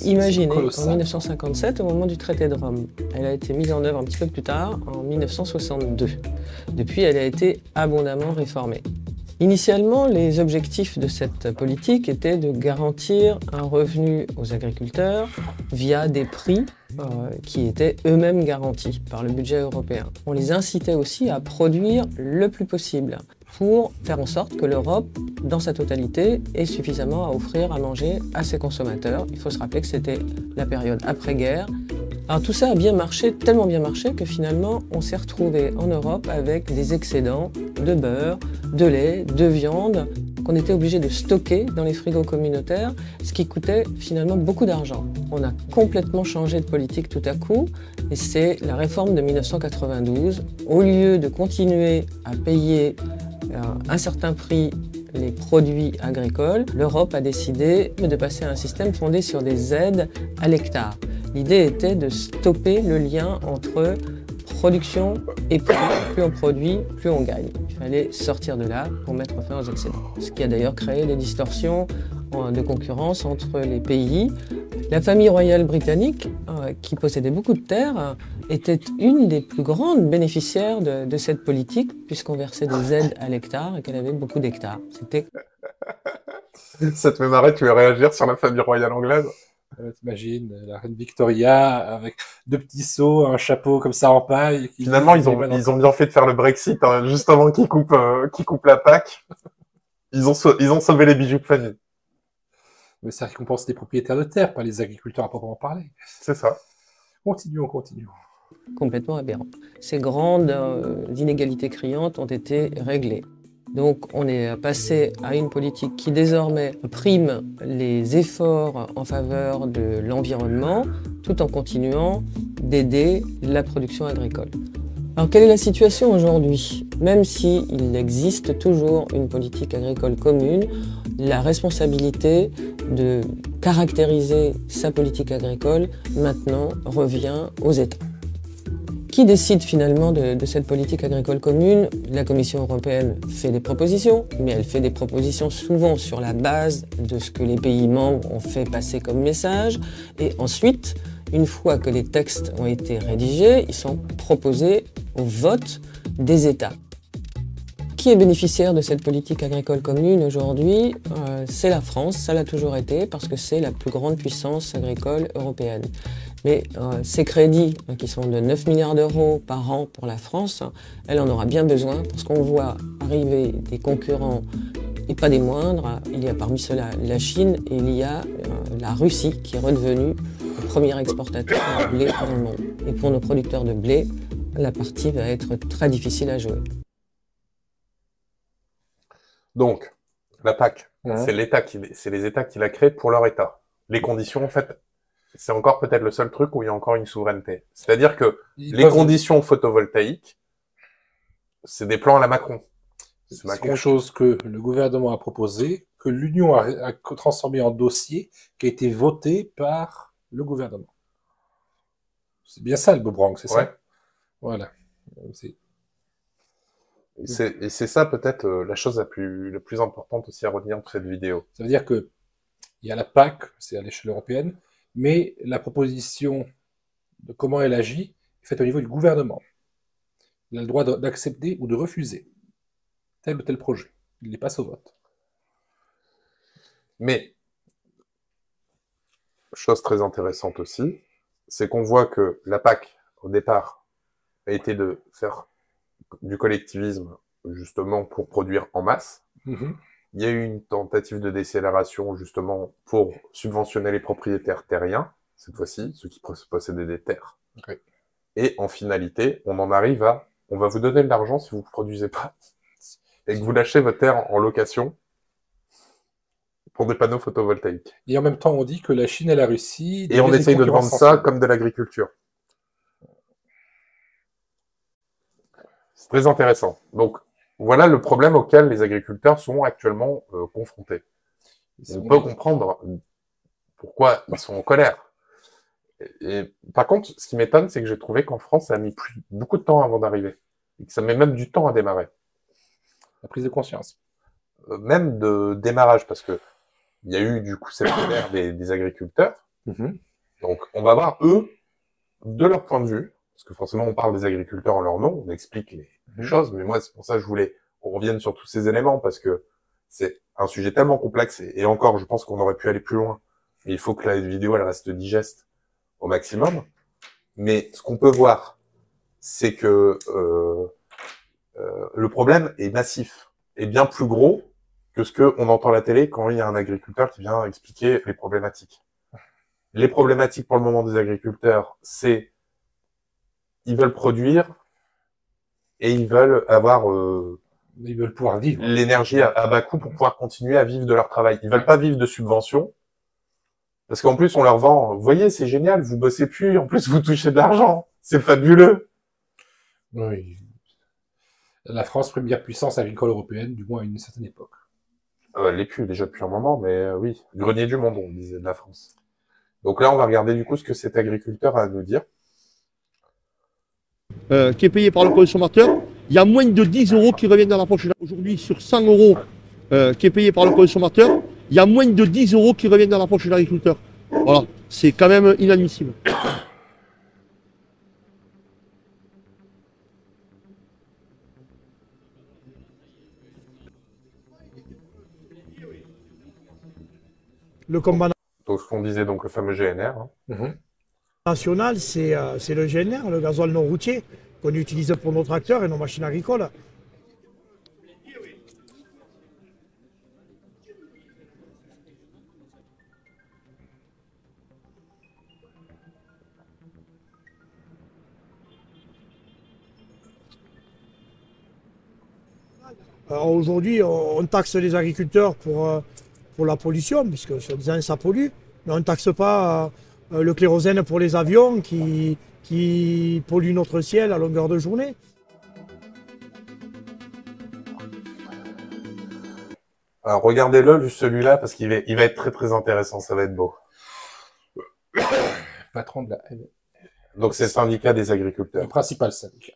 Imaginez, en 1957, au moment du traité de Rome. Elle a été mise en œuvre un petit peu plus tard, en 1962. Depuis, elle a été abondamment réformée. Initialement, les objectifs de cette politique étaient de garantir un revenu aux agriculteurs via des prix qui étaient eux-mêmes garantis par le budget européen. On les incitait aussi à produire le plus possible pour faire en sorte que l'Europe, dans sa totalité, ait suffisamment à offrir à manger à ses consommateurs. Il faut se rappeler que c'était la période après-guerre. Alors tout ça a bien marché, tellement bien marché que finalement on s'est retrouvé en Europe avec des excédents de beurre, de lait, de viande qu'on était obligé de stocker dans les frigos communautaires, ce qui coûtait finalement beaucoup d'argent. On a complètement changé de politique tout à coup et c'est la réforme de 1992. Au lieu de continuer à payer un certain prix les produits agricoles, l'Europe a décidé de passer à un système fondé sur des aides à l'hectare. L'idée était de stopper le lien entre production et prix. Plus on produit, plus on gagne. Il fallait sortir de là pour mettre fin aux excédents. Ce qui a d'ailleurs créé des distorsions de concurrence entre les pays. La famille royale britannique, qui possédait beaucoup de terres, était une des plus grandes bénéficiaires de cette politique, puisqu'on versait des aides à l'hectare et qu'elle avait beaucoup d'hectares. C'était... Ça te fait marrer, tu veux réagir sur la famille royale anglaise? T'imagines, la reine Victoria avec 2 petits seaux, un chapeau comme ça en paille. Finalement, ils ont bien fait de faire le Brexit, hein, juste avant qu'ils coupent la PAC. Ils ont sauvé les bijoux de famille. Mais ça récompense les propriétaires de terre, pas les agriculteurs à proprement parler. C'est ça. Continuons. Complètement aberrant. Ces grandes inégalités criantes ont été réglées. Donc on est passé à une politique qui désormais prime les efforts en faveur de l'environnement tout en continuant d'aider la production agricole. Alors quelle est la situation aujourd'hui? Même s'il existe toujours une politique agricole commune, la responsabilité de caractériser sa politique agricole maintenant revient aux États. Qui décide finalement de cette politique agricole commune? La Commission européenne fait des propositions, mais elle fait des propositions souvent sur la base de ce que les pays membres ont fait passer comme message. Et ensuite, une fois que les textes ont été rédigés, ils sont proposés au vote des États. qui est bénéficiaire de cette politique agricole commune aujourd'hui, c'est la France, ça l'a toujours été, parce que c'est la plus grande puissance agricole européenne. Mais ces crédits, qui sont de 9 milliards d'euros par an pour la France, elle en aura bien besoin, parce qu'on voit arriver des concurrents, et pas des moindres. Il y a parmi ceux-là la Chine, et il y a la Russie, qui est redevenue le premier exportateur de blé dans le monde. Et pour nos producteurs de blé, la partie va être très difficile à jouer. Donc, la PAC, c'est les États qui la créent pour leur État. Les conditions, en fait, c'est encore peut-être le seul truc où il y a encore une souveraineté. C'est-à-dire que les conditions photovoltaïques, c'est des plans à la Macron. C'est quelque chose que le gouvernement a proposé, que l'Union a transformé en dossier, qui a été voté par le gouvernement. C'est bien ça le boomerang, c'est ça? Voilà. Et c'est ça peut-être la chose la plus importante aussi à retenir de cette vidéo. Ça veut dire que il y a la PAC, c'est à l'échelle européenne, mais la proposition de comment elle agit est faite au niveau du gouvernement. Il a le droit d'accepter ou de refuser tel ou tel projet. Il les passe au vote. Mais, chose très intéressante aussi, c'est qu'on voit que la PAC, au départ, a été de faire du collectivisme, justement, pour produire en masse. Mhm. Il y a eu une tentative de décélération, justement, pour subventionner les propriétaires terriens, cette fois-ci, ceux qui possédaient des terres. Okay. Et en finalité, on en arrive à, on va vous donner de l'argent si vous ne produisez pas, et que vous lâchez votre terre en location pour des panneaux photovoltaïques. Et en même temps, on dit que la Chine et la Russie... Et on essaye de vendre ça comme de l'agriculture. C'est très intéressant. Donc, voilà le problème auquel les agriculteurs sont actuellement confrontés. On peut comprendre pourquoi ils sont en colère. Et par contre, ce qui m'étonne, c'est que j'ai trouvé qu'en France, ça a mis beaucoup de temps avant d'arriver. Et que ça met même du temps à démarrer. La prise de conscience. Même de démarrage, parce que il y a eu du coup cette colère des agriculteurs. Mm-hmm. Donc, on va voir, eux, de leur point de vue, parce que forcément, on parle des agriculteurs en leur nom, on explique les choses, mais moi, c'est pour ça que je voulais qu'on revienne sur tous ces éléments, parce que c'est un sujet tellement complexe, et encore, je pense qu'on aurait pu aller plus loin. Et il faut que la vidéo, elle reste digeste au maximum. Mais ce qu'on peut voir, c'est que le problème est massif, et bien plus gros que ce qu'on entend à la télé quand il y a un agriculteur qui vient expliquer les problématiques. Les problématiques pour le moment des agriculteurs, c'est ils veulent produire et ils veulent avoir ils veulent pouvoir vivre l'énergie à bas coût pour pouvoir continuer à vivre de leur travail. Ils veulent pas vivre de subventions parce qu'en plus on leur vend, vous voyez, c'est génial, vous bossez plus, en plus vous touchez de l'argent, c'est fabuleux. Oui. La France, première puissance agricole européenne, du moins à une certaine époque. Elle l'est plus déjà depuis un moment, mais oui, grenier du monde, on disait de la France. Donc là, on va regarder du coup ce que cet agriculteur a à nous dire. Qui est payé par le consommateur, il y a moins de 10 euros qui reviennent dans la poche. Aujourd'hui, sur 100 euros qui est payé par le consommateur, il y a moins de 10 euros qui reviennent dans la poche de l'agriculteur. Voilà, c'est quand même inadmissible. Le combat donc, ce qu'on disait, donc le fameux GNR. Hein. National, c'est le GNR, le gasoil non routier, qu'on utilise pour nos tracteurs et nos machines agricoles. Alors aujourd'hui, on taxe les agriculteurs pour la pollution, puisque soi-disant ça pollue, mais on ne taxe pas le kérosène pour les avions qui polluent notre ciel à longueur de journée. Alors regardez-le, celui-là, parce qu'il va être très très intéressant, ça va être beau. Patron de la... Donc c'est le syndicat des agriculteurs. Le principal syndicat.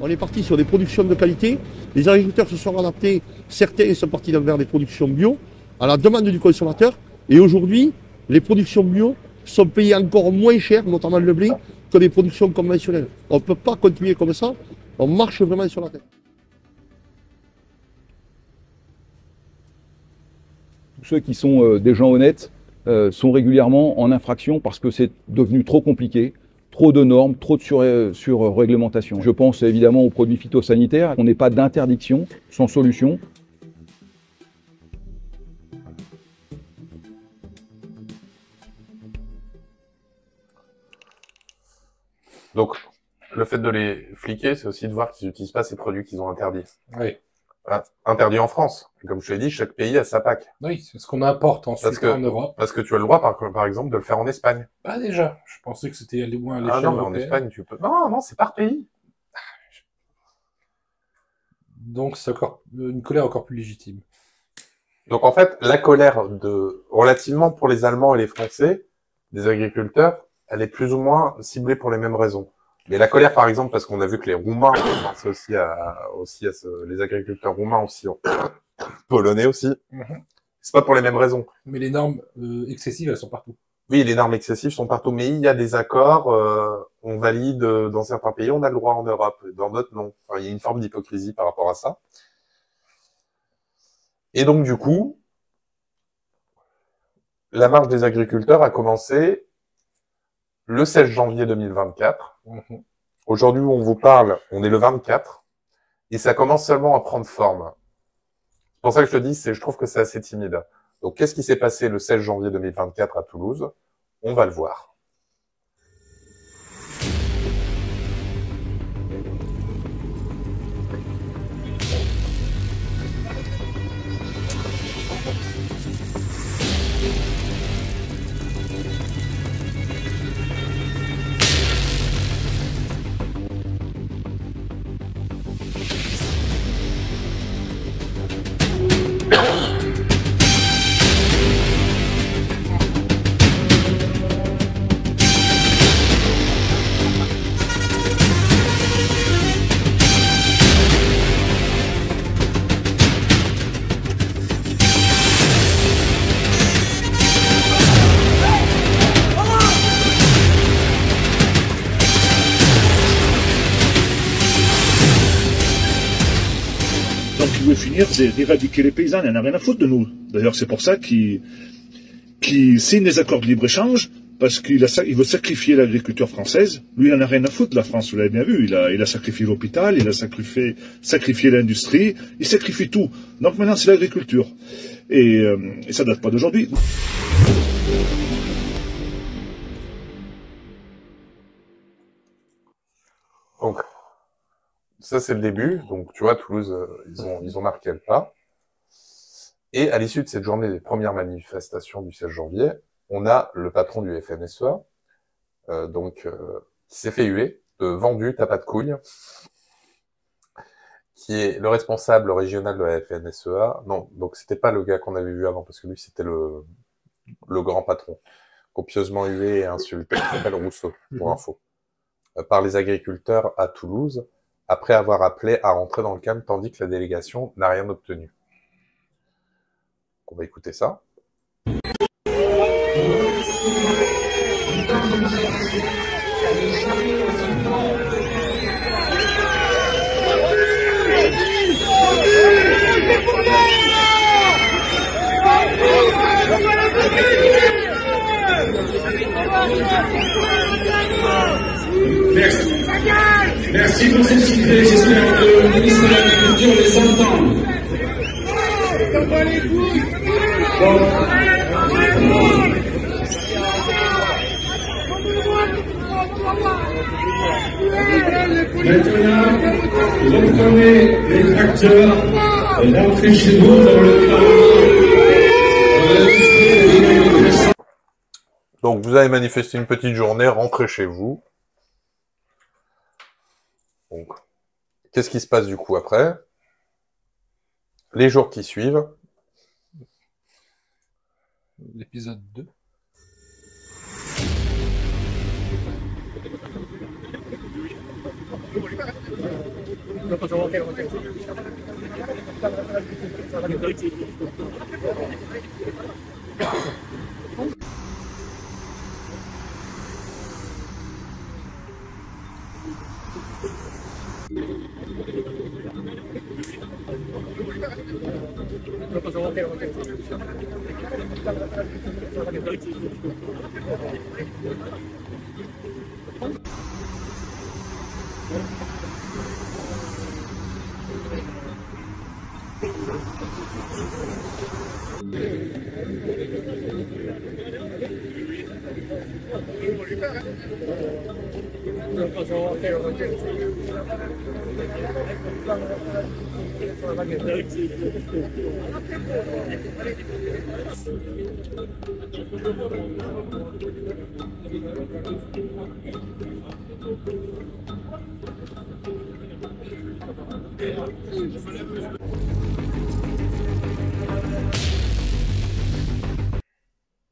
On est parti sur des productions de qualité. Les agriculteurs se sont adaptés. Certains sont partis vers des productions bio, à la demande du consommateur. Et aujourd'hui, les productions bio sont payés encore moins cher, notamment le blé, que les productions conventionnelles. On ne peut pas continuer comme ça, on marche vraiment sur la tête. Tous ceux qui sont des gens honnêtes sont régulièrement en infraction parce que c'est devenu trop compliqué, trop de normes, trop de surréglementation. Je pense évidemment aux produits phytosanitaires. On n'est pas d'interdiction sans solution. Donc, le fait de les fliquer, c'est aussi de voir qu'ils n'utilisent pas ces produits qu'ils ont interdits. Oui. Interdits en France. Comme je l'ai dit, chaque pays a sa PAC. Oui, c'est ce qu'on importe ensuite en Europe. Parce que tu as le droit, par exemple, de le faire en Espagne. Ah, déjà. Je pensais que c'était moins à l'échelle européenne. européenne. En Espagne, tu peux... Non, c'est par pays. Donc, c'est encore une colère encore plus légitime. Donc, en fait, la colère relativement pour les Allemands et les Français, des agriculteurs, elle est plus ou moins ciblée pour les mêmes raisons. Mais la colère, par exemple, parce qu'on a vu que les Roumains, c'est aussi les agriculteurs roumains aussi, polonais aussi, c'est pas pour les mêmes raisons. Mais les normes excessives, elles sont partout. Oui, les normes excessives sont partout, mais il y a des accords, on valide dans certains pays, on a le droit en Europe, dans d'autres non. Enfin, il y a une forme d'hypocrisie par rapport à ça. Et donc, du coup, la marche des agriculteurs a commencé le 16 janvier 2024. Aujourd'hui où on vous parle, on est le 24. Et ça commence seulement à prendre forme. C'est pour ça que je te dis, je trouve que c'est assez timide. Donc, qu'est-ce qui s'est passé le 16 janvier 2024 à Toulouse? On va le voir. C'est d'éradiquer les paysans, il n'y en a rien à foutre de nous. D'ailleurs, c'est pour ça qu'il signe des accords de libre-échange, parce qu'il veut sacrifier l'agriculture française. Lui, il n'en a rien à foutre de la France, vous l'avez bien vu. Il a sacrifié l'hôpital, il a sacrifié l'industrie, il sacrifie tout. Donc maintenant, c'est l'agriculture. Et ça date pas d'aujourd'hui. Donc, ça, c'est le début. Donc, tu vois, Toulouse, ils ont marqué le pas. Et à l'issue de cette journée des premières manifestations du 16 janvier, on a le patron du FNSEA, qui s'est fait huer, vendu, t'as pas de couilles, qui est le responsable régional de la FNSEA. Non, donc c'était pas le gars qu'on avait vu avant, parce que lui, c'était le grand patron, copieusement hué et insulté, qui s'appelle Rousseau, pour info, par les agriculteurs à Toulouse, après avoir appelé à rentrer dans le calme, tandis que la délégation n'a rien obtenu. On va écouter ça. Merci. Merci pour ces cités. J'espère que le ministre de l'Agriculture les entend. Maintenant, reprenez les tracteurs et rentrez chez vous dans le plan. Donc, vous avez manifesté une petite journée, rentrez chez vous. Donc, qu'est-ce qui se passe du coup après? Les jours qui suivent. L'épisode 2.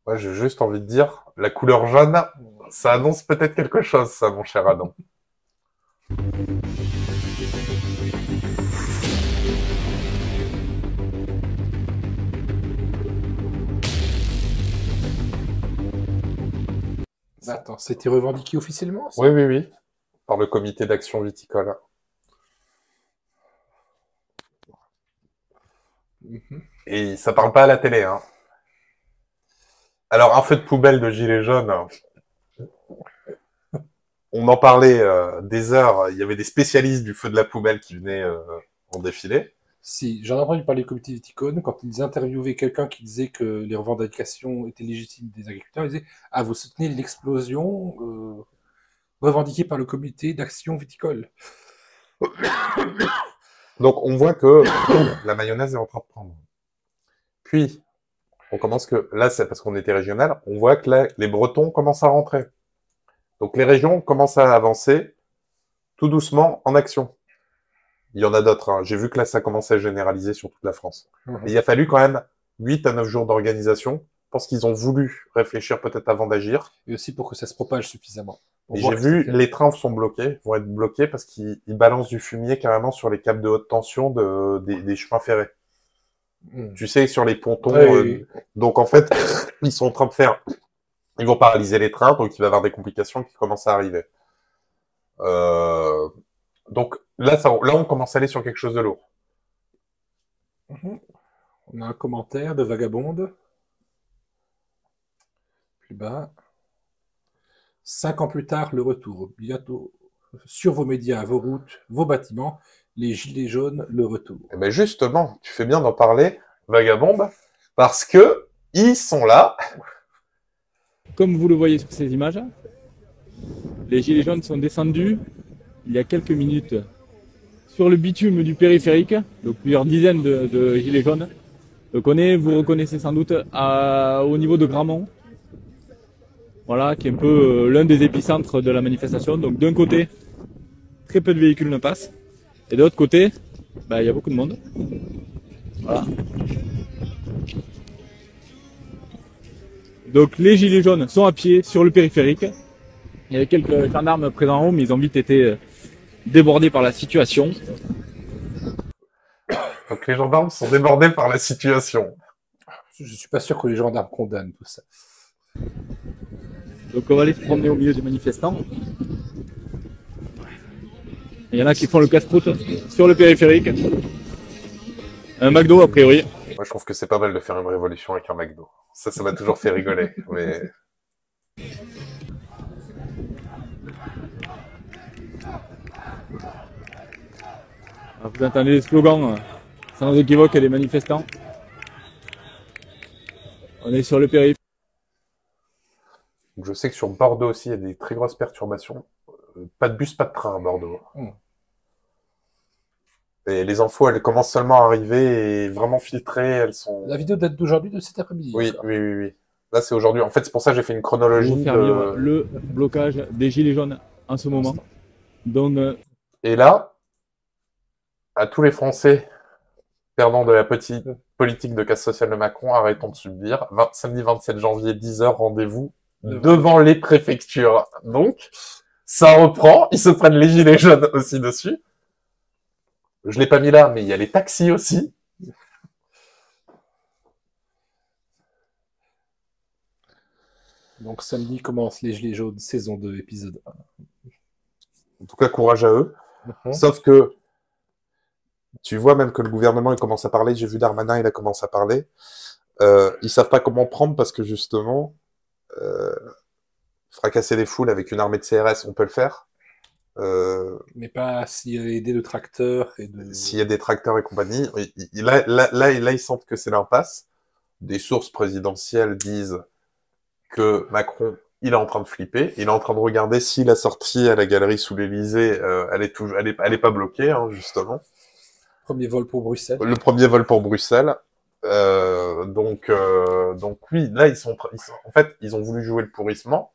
Moi, j'ai juste envie de dire, la couleur jaune, ça annonce peut-être quelque chose, ça, mon cher Adam. Attends, c'était revendiqué officiellement ça? Oui, oui, oui. Par le comité d'action viticole. Et ça parle pas à la télé, hein. Alors, un feu de poubelle de gilets jaunes, on en parlait des heures. Il y avait des spécialistes du feu de la poubelle qui venaient en défilé. Si, j'en ai entendu parler du comité viticole, quand ils interviewaient quelqu'un qui disait que les revendications étaient légitimes des agriculteurs, ils disaient « Ah, vous soutenez l'explosion revendiquée par le comité d'action viticole. » Donc, on voit que la mayonnaise est en train de prendre. Puis, on commence que, là, c'est parce qu'on était régional, on voit que là, les Bretons commencent à rentrer. Donc, les régions commencent à avancer tout doucement en action. Il y en a d'autres, hein. J'ai vu que là, ça commençait à généraliser sur toute la France. Et il a fallu quand même 8 à 9 jours d'organisation parce qu'ils ont voulu réfléchir peut-être avant d'agir. Et aussi pour que ça se propage suffisamment. Et j'ai vu, les trains vont être bloqués parce qu'ils balancent du fumier carrément sur les câbles de haute tension des chemins ferrés. Tu sais, sur les pontons. Oui. Donc, en fait, ils sont en train de faire... Ils vont paralyser les trains, donc il va y avoir des complications qui commencent à arriver. Donc, là, on commence à aller sur quelque chose de lourd. On a un commentaire de Vagabonde. Plus bas. 5 ans plus tard, le retour. Bientôt, sur vos médias, vos routes, vos bâtiments, les gilets jaunes, le retour. Eh ben justement, tu fais bien d'en parler, Vagabonde, parce que ils sont là. Comme vous le voyez sur ces images, les gilets jaunes sont descendus il y a quelques minutes sur le bitume du périphérique, donc plusieurs dizaines de gilets jaunes. Donc vous reconnaissez sans doute au niveau de Gramont, voilà, qui est un peu l'un des épicentres de la manifestation. Donc d'un côté, très peu de véhicules ne passent, et de l'autre côté, il y a beaucoup de monde. Voilà. Donc les gilets jaunes sont à pied sur le périphérique. Il y avait quelques gendarmes présents en haut, mais ils ont vite été débordés par la situation. Donc les gendarmes sont débordés par la situation. Je suis pas sûr que les gendarmes condamnent tout ça. Donc on va aller se promener au milieu des manifestants. Il y en a qui font le casse-croûte sur le périphérique. Un McDo a priori. Moi je trouve que c'est pas mal de faire une révolution avec un McDo. Ça m'a toujours fait rigoler. Mais... Vous entendez les slogans sans équivoque des manifestants. On est sur le périphérique. Je sais que sur Bordeaux aussi, il y a des très grosses perturbations. Pas de bus, pas de train à Bordeaux. Et les infos, elles commencent seulement à arriver et vraiment filtrées, elles sont... La vidéo date d'aujourd'hui, de cet après-midi. Oui. Là, c'est aujourd'hui. En fait, c'est pour ça que j'ai fait une chronologie. Pour faire vivre le blocage des gilets jaunes en ce moment. Donc, et là, à tous les Français perdants de la petite politique de casse sociale de Macron, arrêtons de subir. Samedi 27 janvier, 10h, rendez-vous devant les préfectures. Donc, ça reprend. Ils se prennent les gilets jaunes aussi dessus. Je l'ai pas mis là, mais il y a les taxis aussi. Donc samedi commence les Gilets jaunes, saison 2, épisode 1. En tout cas, courage à eux. Sauf que tu vois même que le gouvernement il commence à parler, j'ai vu Darmanin, il a commencé à parler. Ils savent pas comment prendre parce que justement, fracasser les foules avec une armée de CRS, on peut le faire. Mais pas s'il y a des tracteurs et de... S'il y a des tracteurs et compagnie, là, ils sentent que c'est l'impasse. Des sources présidentielles disent que Macron, il est en train de flipper, il est en train de regarder si la sortie à la galerie sous l'Élysée, elle est pas bloquée, hein, justement. Premier vol pour Bruxelles. Le premier vol pour Bruxelles. Donc oui, là en fait, ils ont voulu jouer le pourrissement.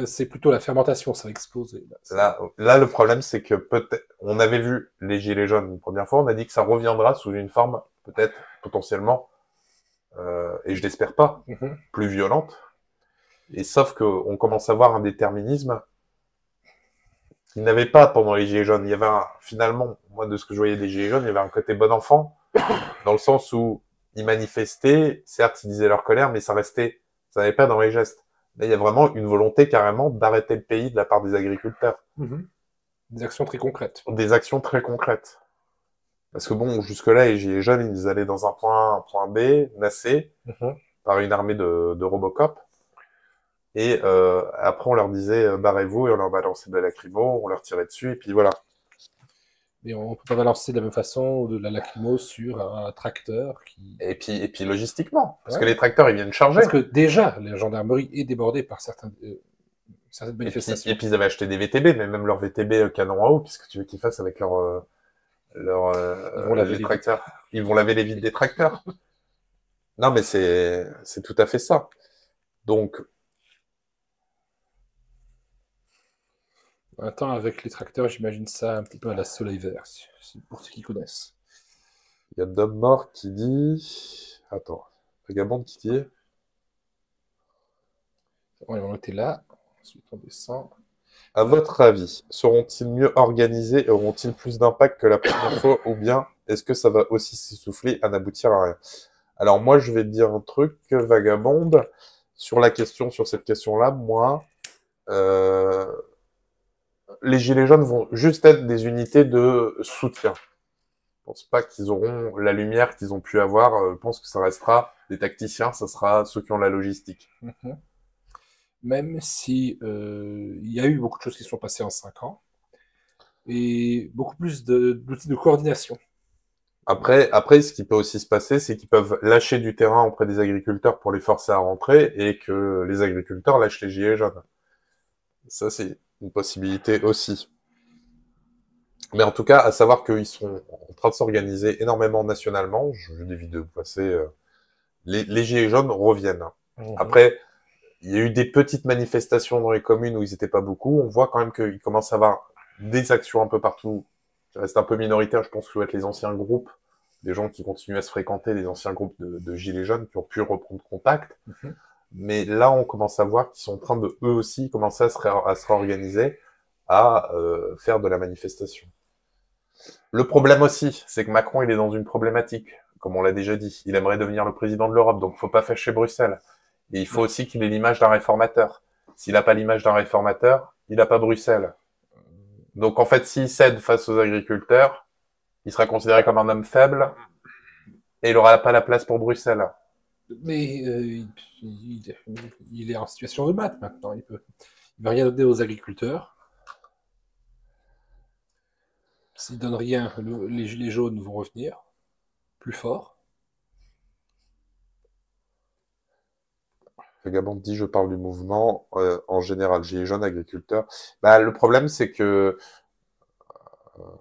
C'est plutôt la fermentation, ça a explosé. Là, le problème, c'est que peut-être, on avait vu les gilets jaunes une première fois, on a dit que ça reviendra sous une forme, peut-être, potentiellement, et je l'espère pas, plus violente. Et sauf qu'on commence à voir un déterminisme qu'il n'avait pas pendant les gilets jaunes. Il y avait finalement, moi, de ce que je voyais des gilets jaunes, il y avait un côté bon enfant, dans le sens où ils manifestaient, certes, ils disaient leur colère, mais ça n'allait pas dans les gestes. Là, il y a vraiment une volonté carrément d'arrêter le pays de la part des agriculteurs. Des actions très concrètes. Des actions très concrètes. Parce que bon, jusque-là, les gilets jaunes, ils allaient dans un point B, nassé, par une armée de Robocop. Et après, on leur disait barrez-vous, et on leur balançait de la lacrymo, on leur tirait dessus, et puis voilà. Mais on peut pas balancer de la même façon de la lacrymo sur un tracteur qui... Et puis logistiquement, parce que les tracteurs, ils viennent charger. Parce que déjà, la gendarmerie est débordée par certaines manifestations. Et puis ils avaient acheté des VTB, mais même leurs VTB canon à eau, qu'est-ce que tu veux qu'ils fassent avec les tracteurs? Ils vont laver les vides des tracteurs. Non, mais c'est tout à fait ça. Donc... En même temps, avec les tracteurs, j'imagine ça un petit peu à la Soleil Vert, pour ceux qui connaissent. Il y a Dom Mort qui dit... Attends, Vagabond qui dit... Bon, on était là, ensuite on descend. À votre avis, seront-ils mieux organisés et auront-ils plus d'impact que la première fois, ou bien est-ce que ça va aussi s'essouffler à n'aboutir à rien? Alors moi, je vais te dire un truc, Vagabond, sur cette question-là, moi... les gilets jaunes vont juste être des unités de soutien. Je pense pas qu'ils auront la lumière qu'ils ont pu avoir. Je pense que ça restera des tacticiens, ça sera ceux qui ont la logistique. Même si il y a eu beaucoup de choses qui sont passées en 5 ans, et beaucoup plus d'outils de coordination. Après, ce qui peut aussi se passer, c'est qu'ils peuvent lâcher du terrain auprès des agriculteurs pour les forcer à rentrer, et que les agriculteurs lâchent les gilets jaunes. Ça, c'est une possibilité aussi. Mais en tout cas, à savoir qu'ils sont en train de s'organiser énormément nationalement. J'ai vu des vidéos passer. Les gilets jaunes reviennent. Après, il y a eu des petites manifestations dans les communes où ils n'étaient pas beaucoup. On voit quand même qu'ils commencent à avoir des actions un peu partout. Ça reste un peu minoritaire. Je pense que ça doit être les anciens groupes, des gens qui continuent à se fréquenter, les anciens groupes de gilets jaunes qui ont pu reprendre contact. Mais là, on commence à voir qu'ils sont en train de, eux aussi, commencer à se réorganiser, à faire de la manifestation. Le problème aussi, c'est que Macron, il est dans une problématique, comme on l'a déjà dit. Il aimerait devenir le président de l'Europe, donc il faut pas fâcher Bruxelles. Et il faut aussi qu'il ait l'image d'un réformateur. S'il n'a pas l'image d'un réformateur, il n'a pas Bruxelles. Donc en fait, s'il cède face aux agriculteurs, il sera considéré comme un homme faible, et il n'aura pas la place pour Bruxelles. Mais il est en situation de maths maintenant. Il va rien donner aux agriculteurs. S'il donne rien, les gilets jaunes vont revenir plus forts. Vagabond dit, je parle du mouvement en général, gilets jaunes, agriculteurs. Bah, le problème, c'est que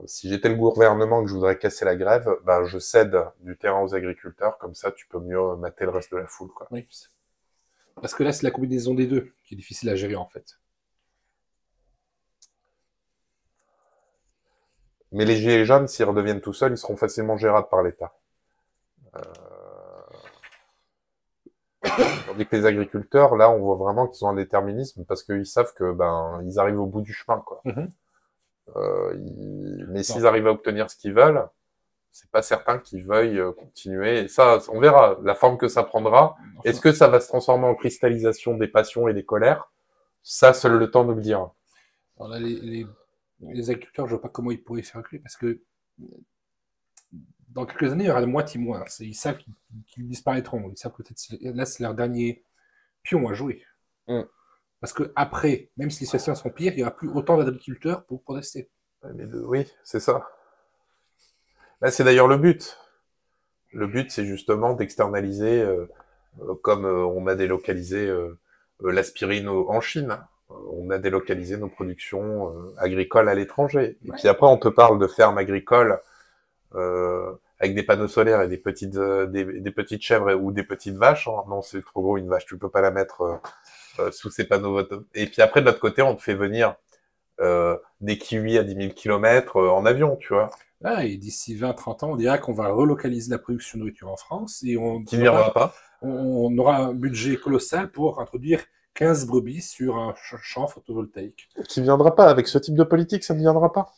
si j'étais le gouvernement et que je voudrais casser la grève, ben, je cède du terrain aux agriculteurs, comme ça tu peux mieux mater le reste de la foule, quoi. Oui. Parce que là, c'est la combinaison des deux qui est difficile à gérer, en fait. Mais les gilets jaunes, s'ils redeviennent tout seuls, ils seront facilement gérables par l'État. Tandis que les agriculteurs, là, on voit vraiment qu'ils ont un déterminisme parce qu'ils savent que ben ils arrivent au bout du chemin, quoi. Mais s'ils arrivent à obtenir ce qu'ils veulent, c'est pas certain qu'ils veuillent continuer. Et ça, on verra la forme que ça prendra. Est-ce que ça va se transformer en cristallisation des passions et des colères? Ça, seul le temps nous le dira. Alors là, les agriculteurs, je vois pas comment ils pourraient faire reculer parce que dans quelques années, il y aura de moitié moins. Ils savent qu'ils disparaîtront. Ils savent que là, c'est leur dernier pion à jouer. Parce que après, même si les situations sont pires, il n'y aura plus autant d'agriculteurs pour protester. Oui, c'est ça. Là, c'est d'ailleurs le but. Le but, c'est justement d'externaliser, comme on a délocalisé l'aspirine en Chine. On a délocalisé nos productions agricoles à l'étranger. Et puis après, on te parle de fermes agricoles avec des panneaux solaires et des petites chèvres ou des petites vaches. Hein. Non, c'est trop gros, une vache, tu peux pas la mettre sous ces panneaux. Et puis après, de l'autre côté, on te fait venir des kiwis à 10 000 km en avion, tu vois. Ah, et d'ici 20-30 ans, on dira qu'on va relocaliser la production de nourriture en France et Qui n'y aura pas. On aura un budget colossal pour introduire 15 brebis sur un champ photovoltaïque. Qui ne viendra pas. Avec ce type de politique, ça ne viendra pas.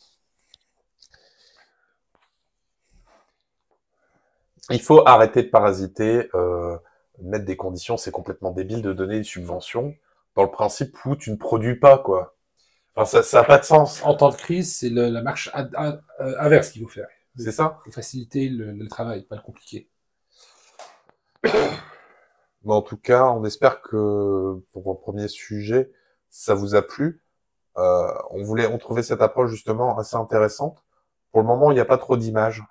Il faut arrêter de parasiter, mettre des conditions, c'est complètement débile de donner des subventions dans le principe où tu ne produis pas, quoi. Enfin, ça n'a pas de sens. En temps de crise, c'est la marche inverse qu'il faut faire. C'est ça. Il faut faciliter le travail, pas le compliquer. Bon, en tout cas, on espère que pour le premier sujet, ça vous a plu. On trouvait cette approche justement assez intéressante. Pour le moment, il n'y a pas trop d'images.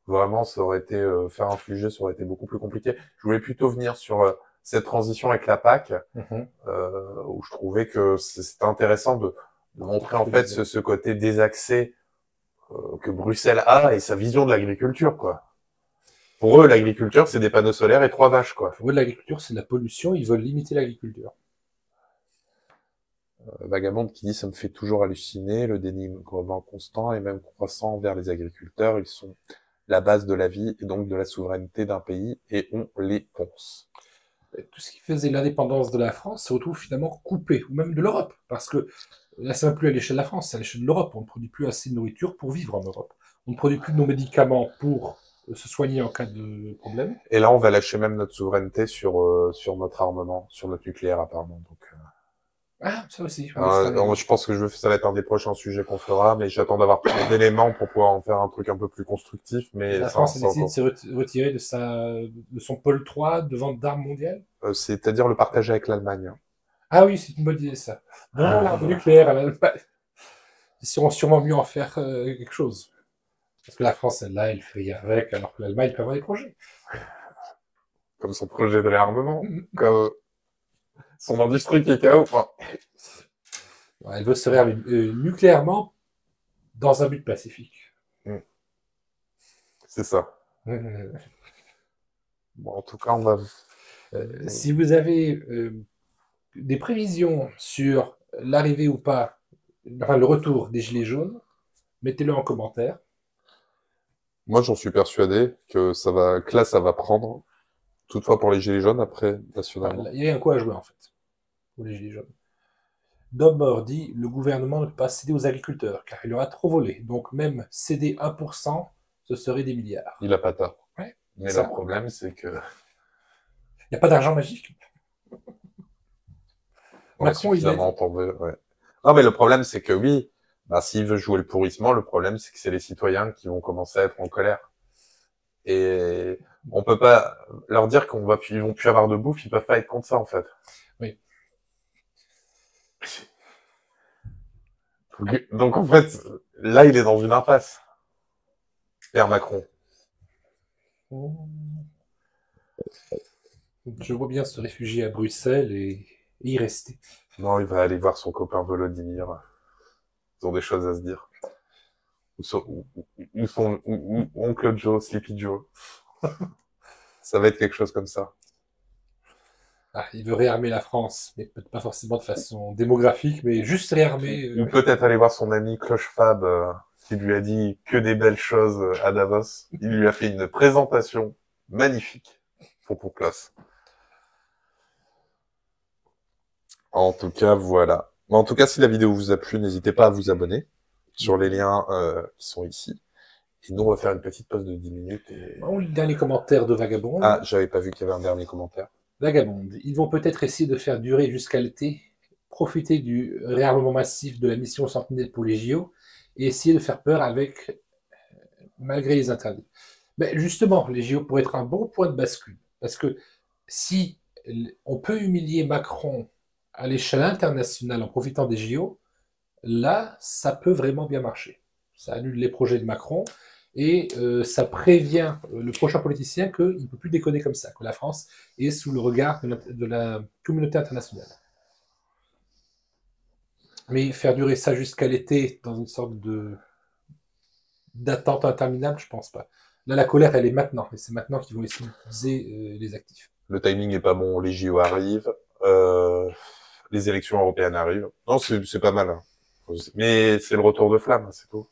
Vraiment, ça aurait été faire un sujet, ça aurait été beaucoup plus compliqué. Je voulais plutôt venir sur cette transition avec la PAC, où je trouvais que c'était intéressant de montrer en fait ce côté désaxé que Bruxelles a et sa vision de l'agriculture, quoi. Pour eux, l'agriculture, c'est des panneaux solaires et 3 vaches, quoi. Pour eux, l'agriculture, c'est de la pollution, ils veulent limiter l'agriculture. Vagabonde qui dit « Ça me fait toujours halluciner, le dénigrement constant et même croissant envers les agriculteurs, ils sont la base de la vie et donc de la souveraineté d'un pays et on les ponce. » Tout ce qui faisait l'indépendance de la France se retrouve finalement coupé, ou même de l'Europe, parce que là, c'est même plus à l'échelle de la France, c'est à l'échelle de l'Europe. On ne produit plus assez de nourriture pour vivre en Europe. On ne produit plus de nos médicaments pour se soigner en cas de problème. Et là, on va lâcher même notre souveraineté sur notre armement, sur notre nucléaire, apparemment. Donc, ah, ça aussi. je pense que ça va être un des prochains sujets qu'on fera, mais j'attends d'avoir plus d'éléments pour pouvoir en faire un truc un peu plus constructif. Mais la France a décidé de se retirer de son pôle 3 de vente d'armes mondiales. C'est-à-dire le partager avec l'Allemagne. Ah oui, c'est une bonne idée, ça. Non, l'arme nucléaire, ils seront sûrement mieux en faire quelque chose. Parce que la France, elle fait rien avec, alors que l'Allemagne peut avoir des projets. Comme son projet de réarmement, comme son industrie qui est KO. Elle veut se réarmer nucléairement dans un but pacifique. C'est ça. Bon, en tout cas, on va... si vous avez des prévisions sur l'arrivée ou pas, enfin le retour des Gilets jaunes, mettez-le en commentaire. Moi, j'en suis persuadé que là, ça va prendre. Toutefois, pour les Gilets jaunes, après, nationalement. Il y a un coup à jouer, en fait, pour les Gilets jaunes. Dobor dit, le gouvernement ne peut pas céder aux agriculteurs, car il aura trop volé. Donc, même céder 1%, ce serait des milliards. Il n'a pas tort. Ouais, mais le problème, c'est que... Il n'y a pas d'argent magique. Macron, il est... Ouais. Non, mais le problème, c'est que oui, s'il veut jouer le pourrissement, le problème, c'est que c'est les citoyens qui vont commencer à être en colère. Et on peut pas leur dire ils vont plus avoir de bouffe, ils peuvent pas être contre ça, en fait. Oui. Donc, en fait, là, il est dans une impasse. Père Macron. Je vois bien se réfugier à Bruxelles et y rester. Non, il va aller voir son copain Volodymyr. Ils ont des choses à se dire. Ou Oncle Joe, Sleepy Joe. Ça va être quelque chose comme ça. Ah, il veut réarmer la France, mais peut-être pas forcément de façon démographique, mais juste réarmer. Ou peut-être aller voir son ami Clochefab, qui lui a dit que des belles choses à Davos. Il lui a fait une présentation magnifique pour Klaus. En tout cas, voilà. En tout cas, si la vidéo vous a plu, n'hésitez pas à vous abonner sur les liens qui sont ici. Et nous, on va faire une petite pause de 10 minutes. Et... On lit le dernier commentaire de Vagabonde. Ah, j'avais pas vu qu'il y avait un dernier commentaire. Vagabonde. Ils vont peut-être essayer de faire durer jusqu'à l'été, profiter du réarmement massif de la mission Sentinelle pour les JO, et essayer de faire peur avec malgré les interdits. Mais justement, les JO pourraient être un bon point de bascule. Parce que si on peut humilier Macron à l'échelle internationale en profitant des JO, là, ça peut vraiment bien marcher. Ça annule les projets de Macron et ça prévient le prochain politicien qu'il ne peut plus déconner comme ça, que la France est sous le regard de la communauté internationale. Mais faire durer ça jusqu'à l'été dans une sorte d'attente interminable, je pense pas. Là, la colère, elle est maintenant, et c'est maintenant qu'ils vont essayer d'utiliser les actifs. Le timing est pas bon, les JO arrivent, les élections européennes arrivent. Non, c'est pas mal. Hein. Mais c'est le retour de flamme, c'est tout.